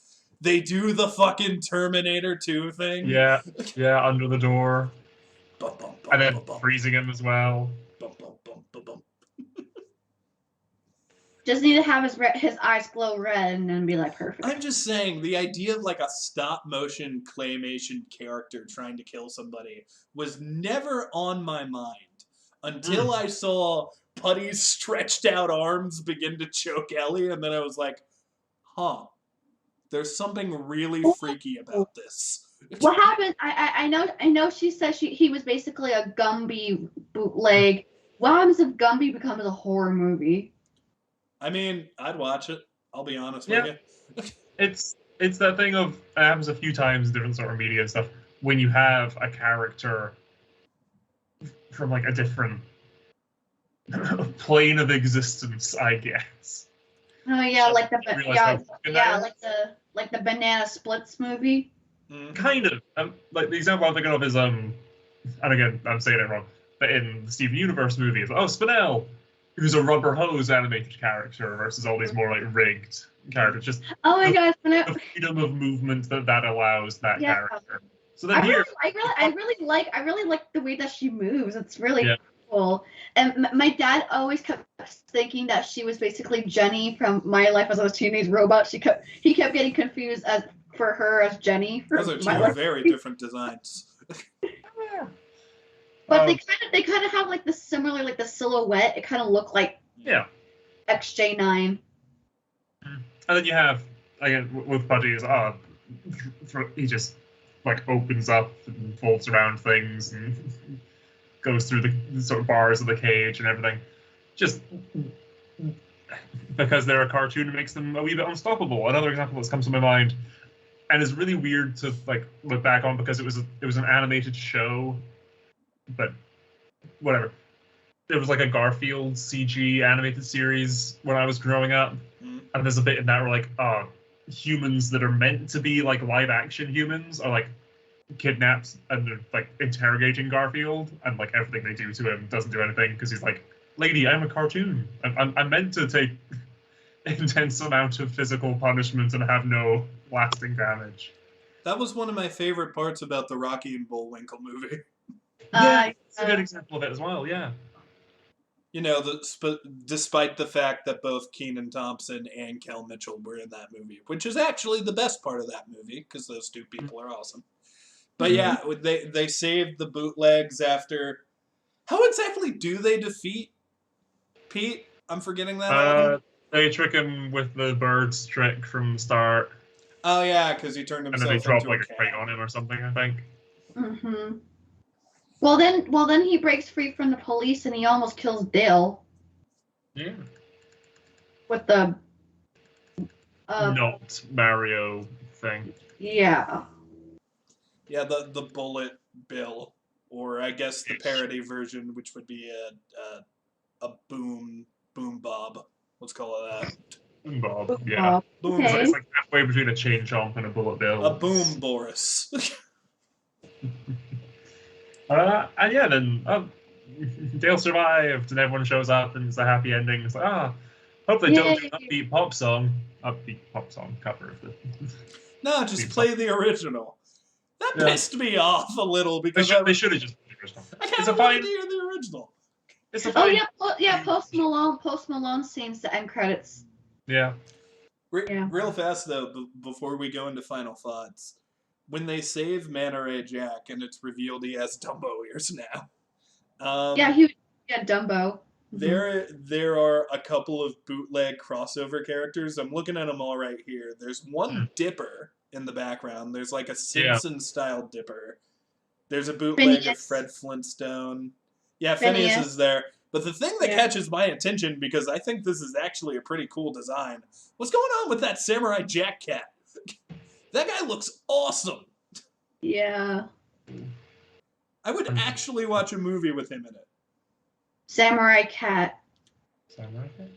They do the fucking Terminator 2 thing. Yeah, under the door. Bum, bum, bum, And then bum, bum, freezing him as well. bum, bum, bum, bum, bum. just need to have his eyes glow red and then be like perfect. I'm just saying, the idea of like a stop motion claymation character trying to kill somebody was never on my mind until I saw Putty's stretched out arms begin to choke Ellie, and then I was like, huh, there's something really freaky about this. What happened? I know. She said he was basically a Gumby bootleg. What happens if Gumby becomes a horror movie? I mean, I'd watch it. I'll be honest with you. It's that thing of, it happens a few times in different sort of media and stuff, when you have a character from like a different plane of existence, I guess. Oh yeah, like the the Banana Splits movie. kind of. Like the example I'm thinking of is and again I'm saying it wrong, but in the Steven Universe movie, it's Spinell, who's a rubber hose animated character versus all these more like rigged characters. Just Oh my gosh, the freedom of movement that allows that character. So then I really like the way that she moves. It's really cool. And my dad always kept thinking that she was basically Jenny from My Life as a Teenage Robot. He kept getting confused for her as Jenny. Those are two very different designs. But they kind of have like the similar, like the silhouette. It kind of looked like XJ9. And then you have, again, with Putty, he just like opens up and folds around things and goes through the sort of bars of the cage and everything. Just because they're a cartoon, it makes them a wee bit unstoppable. Another example that's comes to my mind, and is really weird to like look back on because it was an animated show, but whatever. There was like a Garfield CG animated series when I was growing up, and there's a bit in that where like humans that are meant to be like live action humans are like kidnapped and they're like interrogating Garfield, and like everything they do to him doesn't do anything because he's like, lady, I'm a cartoon. I'm meant to take intense amount of physical punishment and have no lasting damage. That was one of my favorite parts about the Rocky and Bullwinkle movie. Yeah, it's a good example of it as well, yeah. You know, despite the fact that both Kenan Thompson and Kel Mitchell were in that movie, which is actually the best part of that movie, because those two people are awesome. But yeah, they saved the bootlegs after... How exactly do they defeat Pete? I'm forgetting that. They trick him with the bird's trick from the start. Oh yeah, because he turned himself into and then they drop like a a crate on him or something, I think. Mm-hmm. Well then he breaks free from the police and he almost kills Dale. Yeah. With the not Mario thing. Yeah. Yeah, the bullet bill, or I guess the parody version, which would be a boom bob. Let's call it that. Boom bob, yeah. Boom. Okay. It's like halfway between a chain chomp and a bullet bill. A boom Boris. And yeah, then Dale survived, and everyone shows up, and it's a happy ending. It's like, hope they don't do an upbeat pop song cover of the. No, just play the original. That pissed me off a little because they should have just played the original. I kind of wanted to hear the original. Post Malone scenes the end credits. Yeah. Real fast though, before we go into final thoughts, when they save Manta Ray Jack and it's revealed he has Dumbo ears now. He had Dumbo. There are a couple of bootleg crossover characters. I'm looking at them all right here. There's one Dipper in the background. There's like a Simpson-style Dipper. There's a bootleg of Fred Flintstone. Yeah, Phineas is there. But the thing that catches my attention, because I think this is actually a pretty cool design, what's going on with that Samurai Jack cat? That guy looks awesome. Yeah. I would actually watch a movie with him in it. Samurai cat. Samurai cat?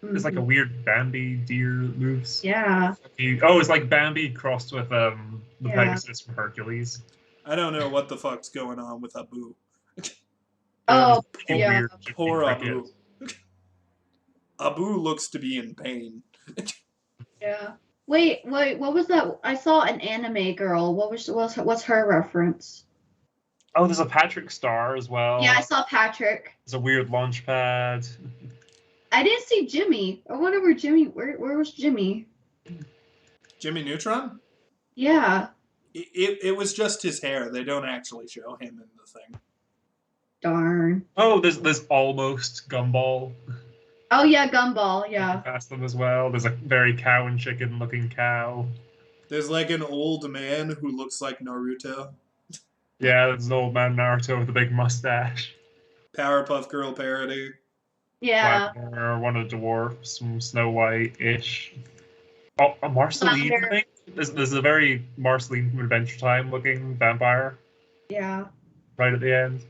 It's like a weird Bambi deer moves. Yeah. It's like Bambi crossed with the Pegasus from Hercules. I don't know what the fuck's going on with Abu. Weird, poor Abu. Abu looks to be in pain. Yeah. Wait, what was that? I saw an anime girl. What's her reference? Oh, there's a Patrick Star as well. Yeah, I saw Patrick. There's a weird launch pad. I didn't see Jimmy. I wonder where was Jimmy? Jimmy Neutron? Yeah. It was just his hair. They don't actually show him in the thing. Darn. Oh, there's almost Gumball. Oh yeah, Gumball, yeah. Past them as well. There's a very cow and chicken looking cow. There's like an old man who looks like Naruto. Yeah, there's an old man Naruto with a big mustache. Powerpuff Girl parody. Yeah. One of the dwarfs from Snow White-ish. Oh, a Marceline, I think? There's a very Marceline from Adventure Time looking vampire. Yeah. Right at the end.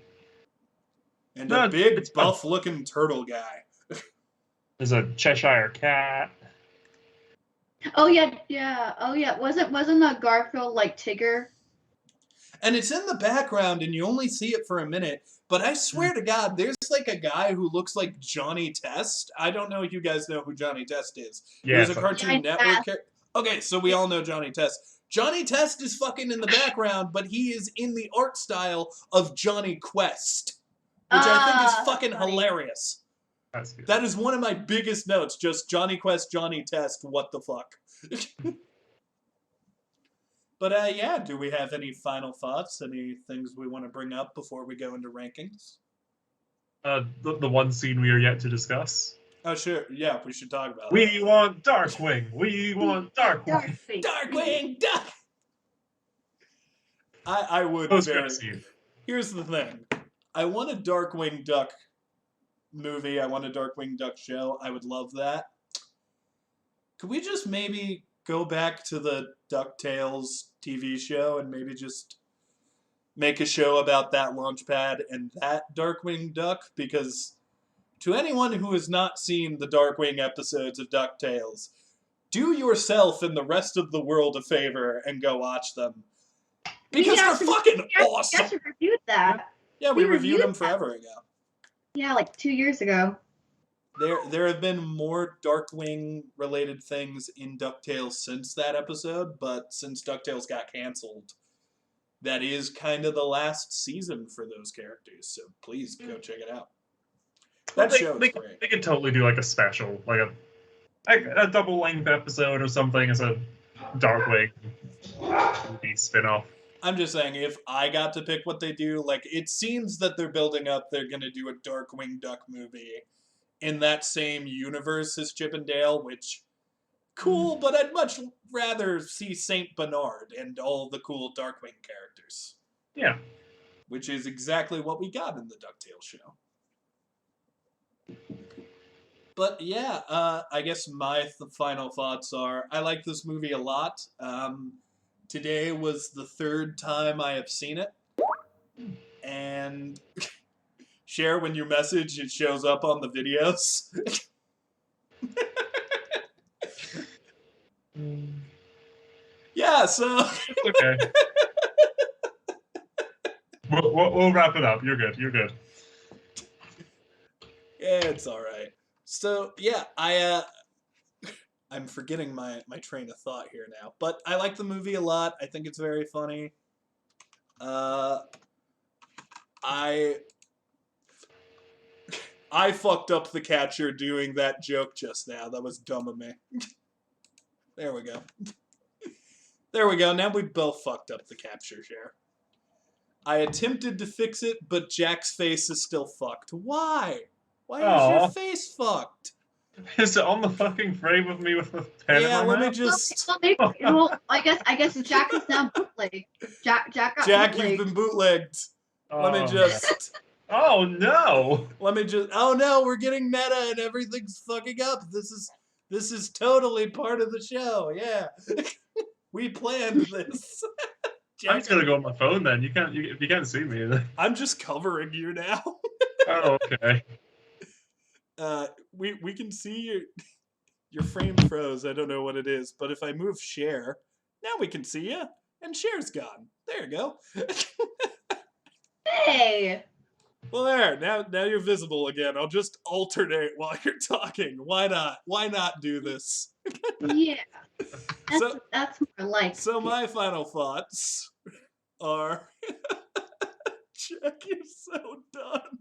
And a big buff looking turtle guy. There's a Cheshire cat. Oh yeah. Oh yeah. Wasn't that Garfield like Tigger? And it's in the background and you only see it for a minute, but I swear to God, there's like a guy who looks like Johnny Test. I don't know if you guys know who Johnny Test is. Yeah, There's a Cartoon Network character. Okay, so we all know Johnny Test. Johnny Test is fucking in the background, but he is in the art style of Johnny Quest, which I think is fucking hilarious. That's good. That is one of my biggest notes, just Johnny Quest, Johnny Test, what the fuck. But yeah, do we have any final thoughts? Any things we want to bring up before we go into rankings? The one scene we are yet to discuss. Oh, sure. Yeah, we should talk about it. We want Darkwing. We want Darkwing. Darkwing Duck! I would very... Here's the thing. I want a Darkwing Duck movie. I want a Darkwing Duck show. I would love that. Could we just maybe go back to the DuckTales TV show and maybe just make a show about that Launchpad and that Darkwing Duck? Because to anyone who has not seen the Darkwing episodes of DuckTales, do yourself and the rest of the world a favor and go watch them. Because they're fucking awesome! We actually reviewed that. Yeah, we reviewed them forever ago. Yeah, like 2 years ago. There have been more Darkwing-related things in DuckTales since that episode, but since DuckTales got canceled, that is kind of the last season for those characters, so please go check it out. That show is great. They could totally do like a special, like a double-length episode or something as a Darkwing movie spin-off. I'm just saying, if I got to pick what they do, like, it seems that they're building up, they're going to do a Darkwing Duck movie in that same universe as Chip and Dale, which, cool, but I'd much rather see Saint Bernard and all the cool Darkwing characters. Yeah. Which is exactly what we got in the DuckTales show. But yeah, I guess my final thoughts are, I like this movie a lot. Today was the third time I have seen it. And share when you message, it shows up on the videos. Yeah, so... Okay. We'll wrap it up. You're good. You're good. Yeah, it's alright. So, yeah, I I'm forgetting my train of thought here now. But I like the movie a lot. I think it's very funny. I I fucked up the catcher doing that joke just now. That was dumb of me. There we go. There we go. Now we both fucked up the capture share. I attempted to fix it, but Jack's face is still fucked. Why? Why is your face fucked? Is it on the fucking frame of me with the pen in Yeah, my let me mouth? just. Well, I guess Jack is now bootleg. Jack got Jack, bootlegged. you've been bootlegged. Let me Oh. just. Oh no! Let me just. Oh no, we're getting meta and everything's fucking up. This is totally part of the show. Yeah, we planned this. I'm just gonna go on my phone then. If you can't see me. Then... I'm just covering you now. Oh, okay. We can see your frame froze. I don't know what it is, but if I move share, now we can see you, and share's gone. There you go. Hey. Well, there. Now you're visible again. I'll just alternate while you're talking. Why not? Why not do this? Yeah. So- That's more like. So my final thoughts are, Jack, you're so done.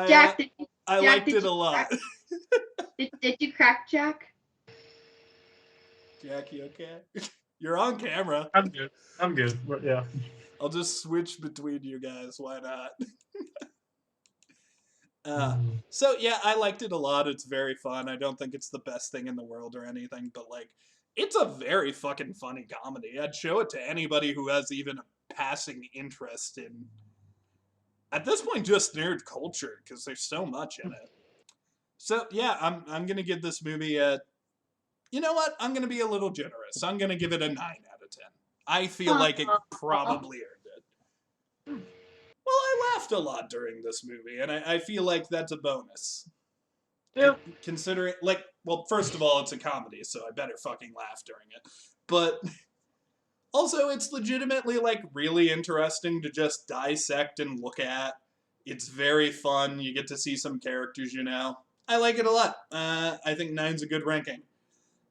Jack, I liked it a lot. Did you crack Jack? Jack, you okay? You're on camera. I'm good. But yeah. I'll just switch between you guys. Why not? So yeah, I liked it a lot. It's very fun. I don't think it's the best thing in the world or anything, but like, it's a very fucking funny comedy. I'd show it to anybody who has even a passing interest in, at this point, just nerd culture, because there's so much in it. So yeah, I'm gonna give this movie a. You know what? I'm gonna be a little generous. I'm gonna give it a 9 out of 10. I feel like it probably earned it. Well, I laughed a lot during this movie, and I feel like that's a bonus. Yeah. Considering, like, well, first of all, it's a comedy, so I better fucking laugh during it. But also, it's legitimately, like, really interesting to just dissect and look at. It's very fun. You get to see some characters you know. I like it a lot. I think 9's a good ranking.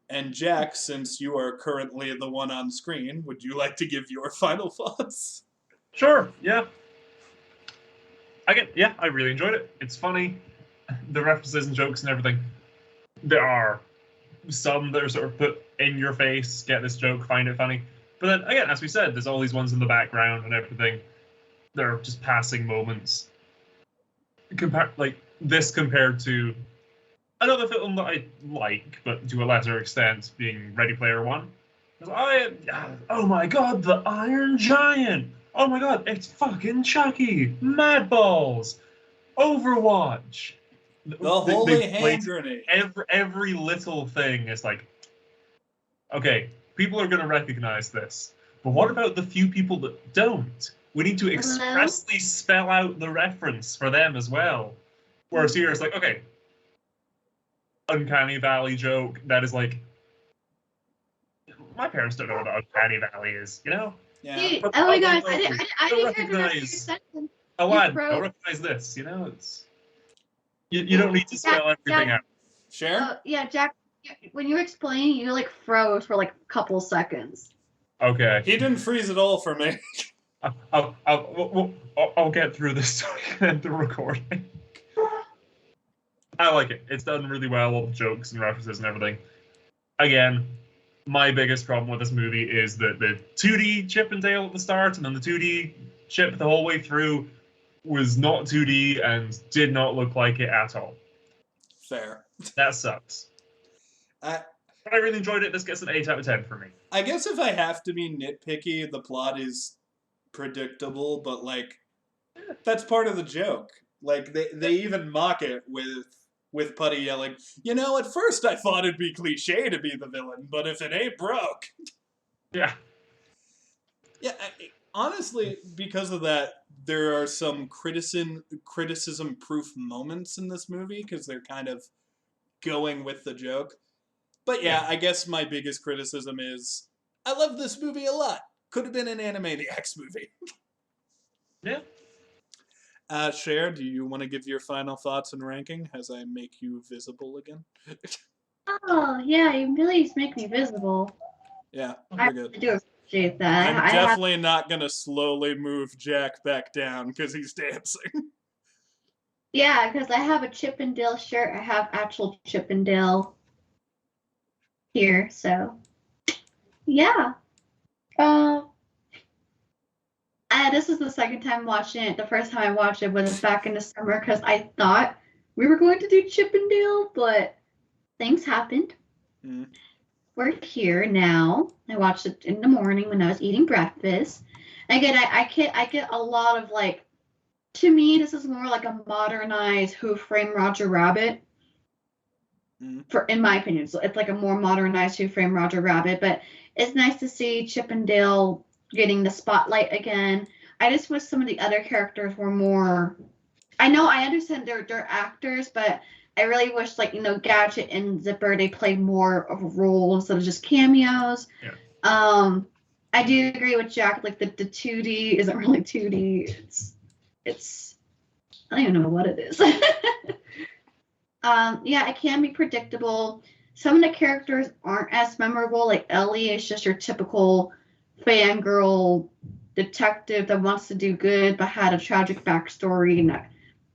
And Jack, since you are currently the one on screen, would you like to give your final thoughts? Sure. Yeah. I really enjoyed it. It's funny. The references and jokes and everything. There are some that are sort of put in your face, get this joke, find it funny. But then again, as we said, there's all these ones in the background and everything. They're just passing moments. Compared to another film that I like, but to a lesser extent, being Ready Player One. Oh my god, the Iron Giant! Oh my god, it's fucking Chucky! Mad Balls! Overwatch! The holy hand grenade. Every little thing is like, okay, people are going to recognize this. But what about the few people that don't? We need to expressly spell out the reference for them as well. Whereas here it's like, okay, Uncanny Valley joke, that is like, my parents don't know what Uncanny Valley is, you know? Yeah. Dude, oh my gosh, I didn't hear recognize. Oh, I recognize this, you know? It's you don't need to spell everything out. Sure. Yeah, Jack, when you were explaining, you like froze for like a couple seconds. Okay. He didn't freeze at all for me. I'll get through this so we can end the recording. I like it. It's done really well, all the jokes and references and everything. Again, my biggest problem with this movie is that the 2D Chip and Dale at the start, and then the 2D Chip the whole way through was not 2D and did not look like it at all. Fair. That sucks. But I really enjoyed it. This gets an 8 out of 10 for me. I guess if I have to be nitpicky, the plot is predictable, but like, that's part of the joke. Like, they even mock it with Putty yelling, you know, at first I thought it'd be cliche to be the villain, but if it ain't broke. Yeah. Yeah, honestly, because of that, there are some criticism-proof moments in this movie, because they're kind of going with the joke. But yeah, I guess my biggest criticism is, I love this movie a lot. Could have been an Animaniacs movie. Yeah. Cher, do you want to give your final thoughts and ranking as I make you visible again? Oh, yeah, you really just make me visible. Yeah, I we're good. really do appreciate that. I'm I have, definitely not gonna slowly move Jack back down because he's dancing. yeah, because I have a Chip and Dale shirt. I have actual Chip and Dale here, so yeah. Um, this is the second time watching it. The first time I watched it was back in the summer because I thought we were going to do Chip and Dale, but things happened. Mm. We're here now. I watched it in the morning when I was eating breakfast. Again, I get a lot of like. To me, this is more like a modernized Who Framed Roger Rabbit. For in my opinion, so it's like a more modernized Who Framed Roger Rabbit. But it's nice to see Chip and Dale getting the spotlight again. I just wish some of the other characters were more. I know I understand they're actors, but I really wish Gadget and Zipper they played more of a role instead of just cameos. Yeah. I do agree with Jack. Like the 2D isn't really 2D. It's I don't even know what it is. Yeah, it can be predictable. Some of the characters aren't as memorable. Like Ellie is just your typical fangirl detective that wants to do good but had a tragic backstory and that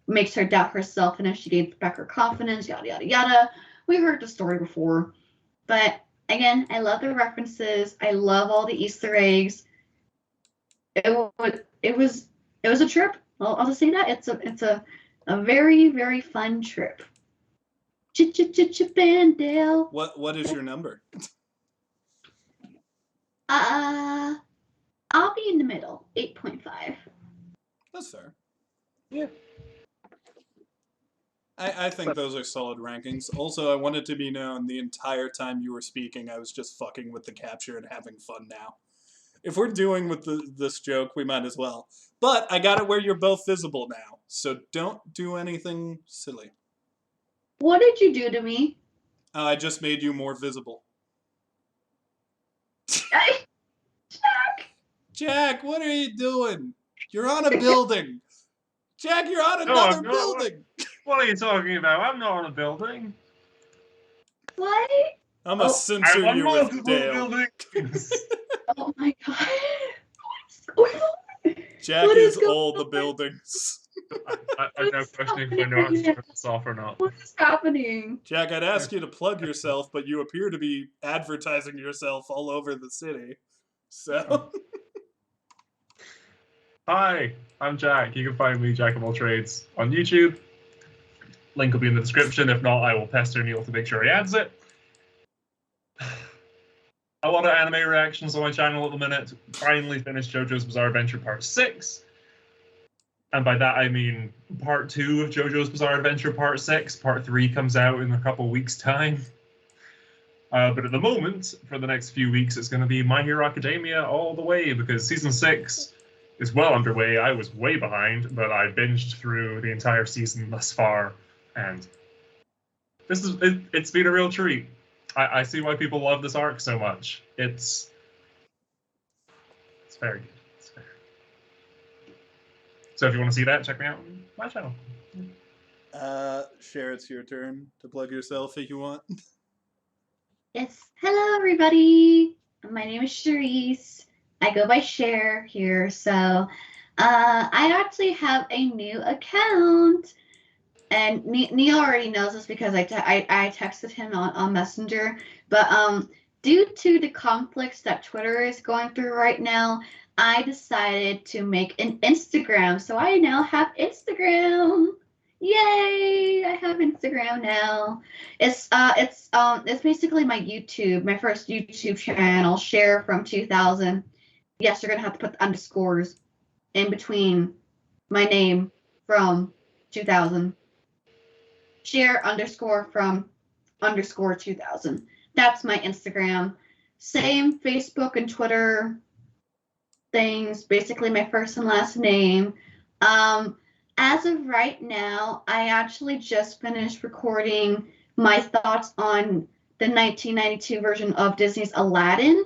makes her doubt herself, and if she gains back her confidence, yada yada yada. We heard the story before. But again, I love the references. I love all the Easter eggs. It was a trip. I'll just say that it's a very very fun trip. Chip and Dale. What is your number? I'll be in the middle. 8.5. That's fair. Yeah. I think those are solid rankings. Also, I want it to be known the entire time you were speaking, I was just fucking with the capture and having fun now. If we're doing with this joke, we might as well. But I got it where you're both visible now, so don't do anything silly. What did you do to me? I just made you more visible. Jack. Jack, what are you doing? You're on a building. Jack, you're on No, another I'm not. building. What are you talking about? I'm not on a building. What? I'm gonna Oh, censor I'm you on with multiple Dale. buildings. Oh my god. What's going on? Jack What is going all the on? buildings. I'm now questioning if I know how to turn this off or not. What is happening? Jack, I'd ask you to plug yourself, but you appear to be advertising yourself all over the city. So, Hi, I'm Jack. You can find me, Jack of all trades, on YouTube. Link will be in the description. If not, I will pester Neil to make sure he adds it. A lot of anime reactions on my channel at the minute. Finally finished JoJo's Bizarre Adventure Part 6. And by that I mean Part 2 of JoJo's Bizarre Adventure Part 6. Part 3 comes out in a couple weeks' time. But at the moment, for the next few weeks, it's going to be My Hero Academia all the way, because Season 6 is well underway. I was way behind, but I binged through the entire season thus far, and it's been a real treat. I see why people love this arc so much. It's very good. It's very good. So if you want to see that, check me out on my channel. Cher, it's your turn to plug yourself if you want. Yes. Hello, everybody. My name is Charisse. I go by Cher here. So, I actually have a new account, and Neil already knows this because I texted him on Messenger. But due to the conflicts that Twitter is going through right now, I decided to make an Instagram. So I now have Instagram. Yay! I have Instagram now. It's basically my YouTube, my first YouTube channel, Cher from 2000. Yes, you're gonna have to put the underscores in between my name from 2000. Cher underscore from underscore 2000. That's my Instagram. Same Facebook and Twitter things, basically my first and last name. As of right now, I actually just finished recording my thoughts on the 1992 version of Disney's Aladdin.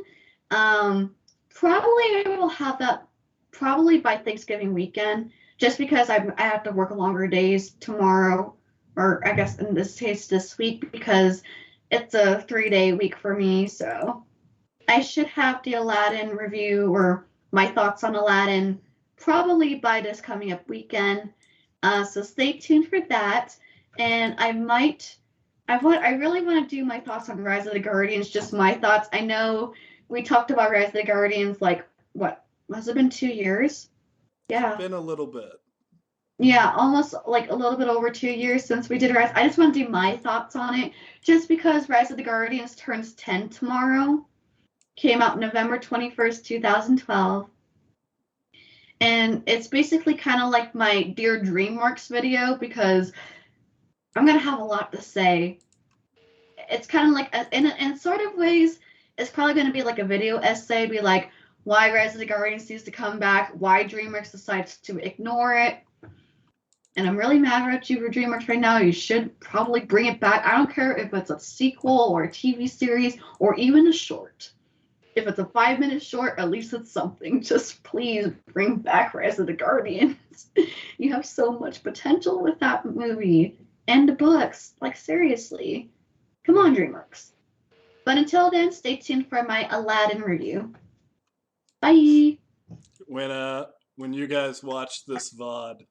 Probably I will have that probably by Thanksgiving weekend. just because I have to work longer days tomorrow, or I guess in this case this week, because it's a 3-day week for me. So I should have the Aladdin review or my thoughts on Aladdin probably by this coming up weekend. So stay tuned for that. And I really want to do my thoughts on Rise of the Guardians, just my thoughts. I know we talked about Rise of the Guardians, like, what, has it been 2 years? Yeah. Been a little bit. Yeah, almost like a little bit over 2 years since we did Rise. I just want to do my thoughts on it, just because Rise of the Guardians turns 10 tomorrow. Came out November 21st, 2012. And it's basically kind of like my Dear DreamWorks video, because I'm going to have a lot to say. It's kind of like, in sort of ways, it's probably going to be like a video essay, be like, why Rise of the Guardians needs to come back, why DreamWorks decides to ignore it. And I'm really mad at you for DreamWorks right now. You should probably bring it back. I don't care if it's a sequel or a TV series or even a short. If it's a 5-minute short, at least it's something. Just please bring back Rise of the Guardians. You have so much potential with that movie and the books. Like, seriously. Come on, DreamWorks. But until then, stay tuned for my Aladdin review. Bye. When you guys watch this VOD,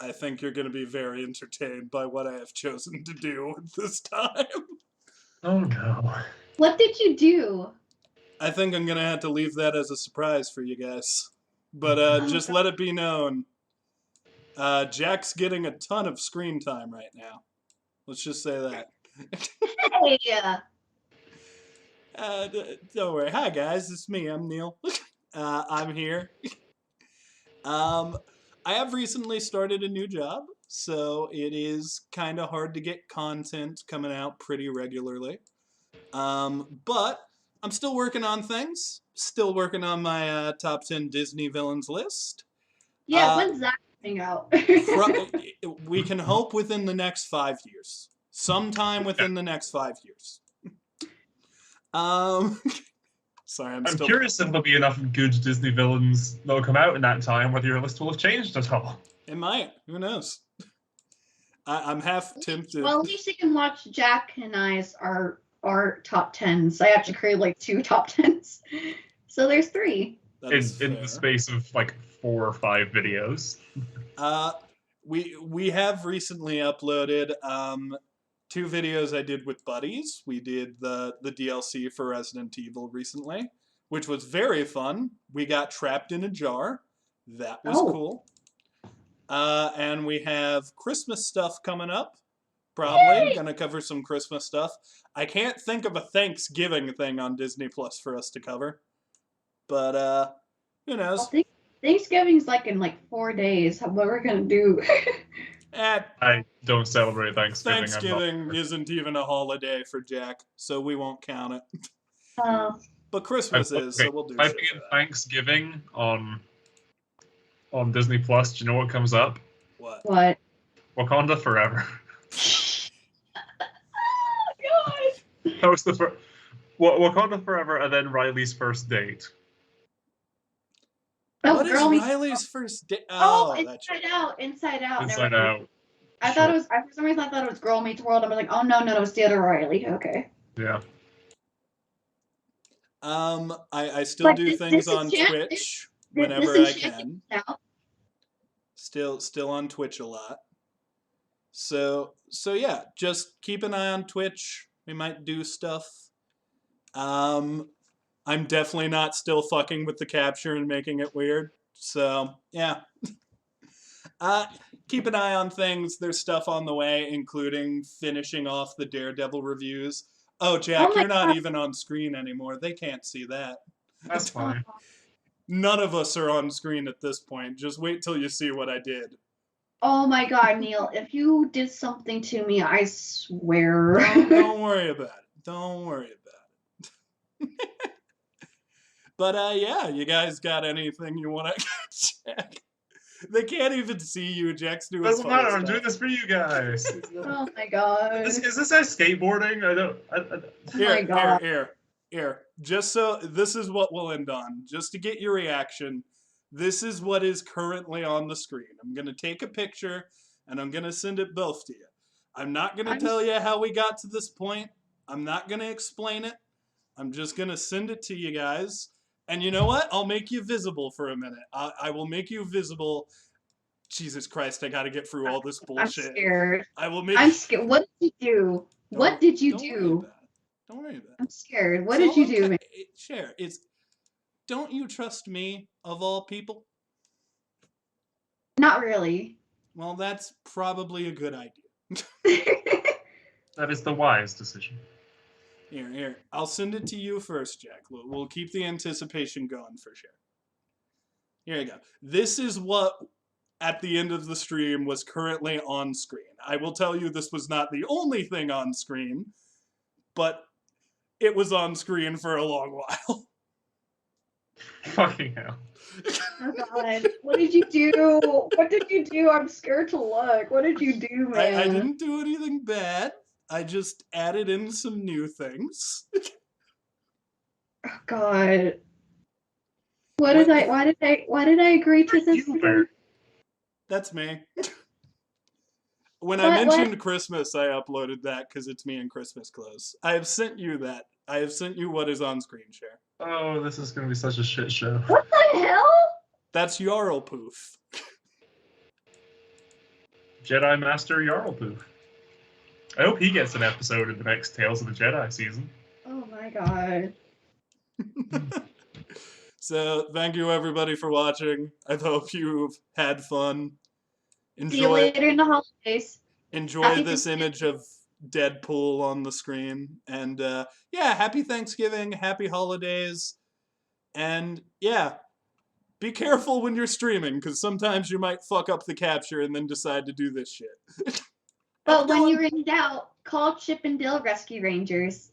I think you're going to be very entertained by what I have chosen to do this time. Oh no. What did you do? I think I'm going to have to leave that as a surprise for you guys. But just let it be known, Jack's getting a ton of screen time right now. Let's just say that. Hey! Don't worry. Hi, guys. It's me. I'm Neil. I'm here. I have recently started a new job, so it is kind of hard to get content coming out pretty regularly. But I'm still working on things. Still working on my top 10 Disney villains list. Yeah, when's that coming out? We can hope within the next 5 years. Sometime within the next 5 years. Sorry, I'm still curious if there'll be enough good Disney villains that'll come out in that time, whether your list will have changed at all. It might. Who knows? I'm half tempted. Well, at least you can watch Jack and I's our top 10s. I actually created like 2 top 10s. So there's 3. In the space of like 4 or 5 videos. We have recently uploaded 2 videos I did with buddies. We did the DLC for Resident Evil recently, which was very fun. We got trapped in a jar. That was cool. And we have Christmas stuff coming up. Probably gonna cover some Christmas stuff. I can't think of a Thanksgiving thing on Disney Plus for us to cover, but who knows? Well, Thanksgiving's like in like 4 days. What we're gonna do? I don't celebrate Thanksgiving. Thanksgiving isn't even a holiday for Jack, so we won't count it. But Christmas is, so we'll do. Typing in Thanksgiving on Disney Plus. Do you know what comes up? What? Wakanda Forever. God. That was the first. Wakanda Forever, and then Riley's first date. Oh, what is Riley's first date? Oh, Inside Out. Inside Out. I thought it was. For some reason, I thought it was Girl Meets World. I was like, oh no, it was the other Riley. Okay. Yeah. I still do things on Twitch whenever I can. Still on Twitch a lot. So yeah, just keep an eye on Twitch. We might do stuff. I'm definitely not still fucking with the capture and making it weird. So yeah. Keep an eye on things. There's stuff on the way, including finishing off the Daredevil reviews. Oh, Jack, you're not even on screen anymore. They can't see that. That's fine. None of us are on screen at this point. Just wait till you see what I did. Oh my God, Neil! If you did something to me, I swear. Don't worry about it. Don't worry about it. But yeah, you guys got anything you want to check? They can't even see you. Jack's doing. Doesn't matter. I'm doing this for you guys. Oh my God! Is this as skateboarding? My God. Here. Just so this is what we'll end on. Just to get your reaction, This is what is currently on the screen. I'm going to take a picture and I'm going to send it both to you. I'm not going to tell you how we got to this point. I'm not going to explain it. I'm just going to send it to you guys. And you know what? I'll make you visible for a minute. I will make you visible. Jesus Christ, I got to get through all this bullshit. I'm scared. I will make I'm scared. What did you do? What did you Don't worry do? about it. Don't worry about it. I'm scared. What It's did you all do, okay. man? Share. Don't you trust me, of all people? Not really. Well, that's probably a good idea. That is the wise decision. Here. I'll send it to you first, Jack. We'll keep the anticipation going for sure. Here you go. This is what, at the end of the stream, was currently on screen. I will tell you this was not the only thing on screen, but it was on screen for a long while. Fucking hell. Oh god. What did you do? What did you do? I'm scared to look. What did you do, man? I didn't do anything bad. I just added in some new things. Oh god. Why did I agree to this? That's me. When I mentioned Christmas, I uploaded that because it's me in Christmas clothes. I have sent you that. I have sent you what is on screen share. Oh, this is going to be such a shit show. What the hell? That's Jarlpoof. Jedi Master Jarlpoof. I hope he gets an episode in the next Tales of the Jedi season. Oh my god. So, thank you everybody for watching. I hope you've had fun. See you later in the holidays. Enjoy this image of Deadpool on the screen. And yeah, happy Thanksgiving, happy holidays. And yeah, be careful when you're streaming, because sometimes you might fuck up the capture and then decide to do this shit. But when you're in doubt, call Chip and Dale Rescue Rangers.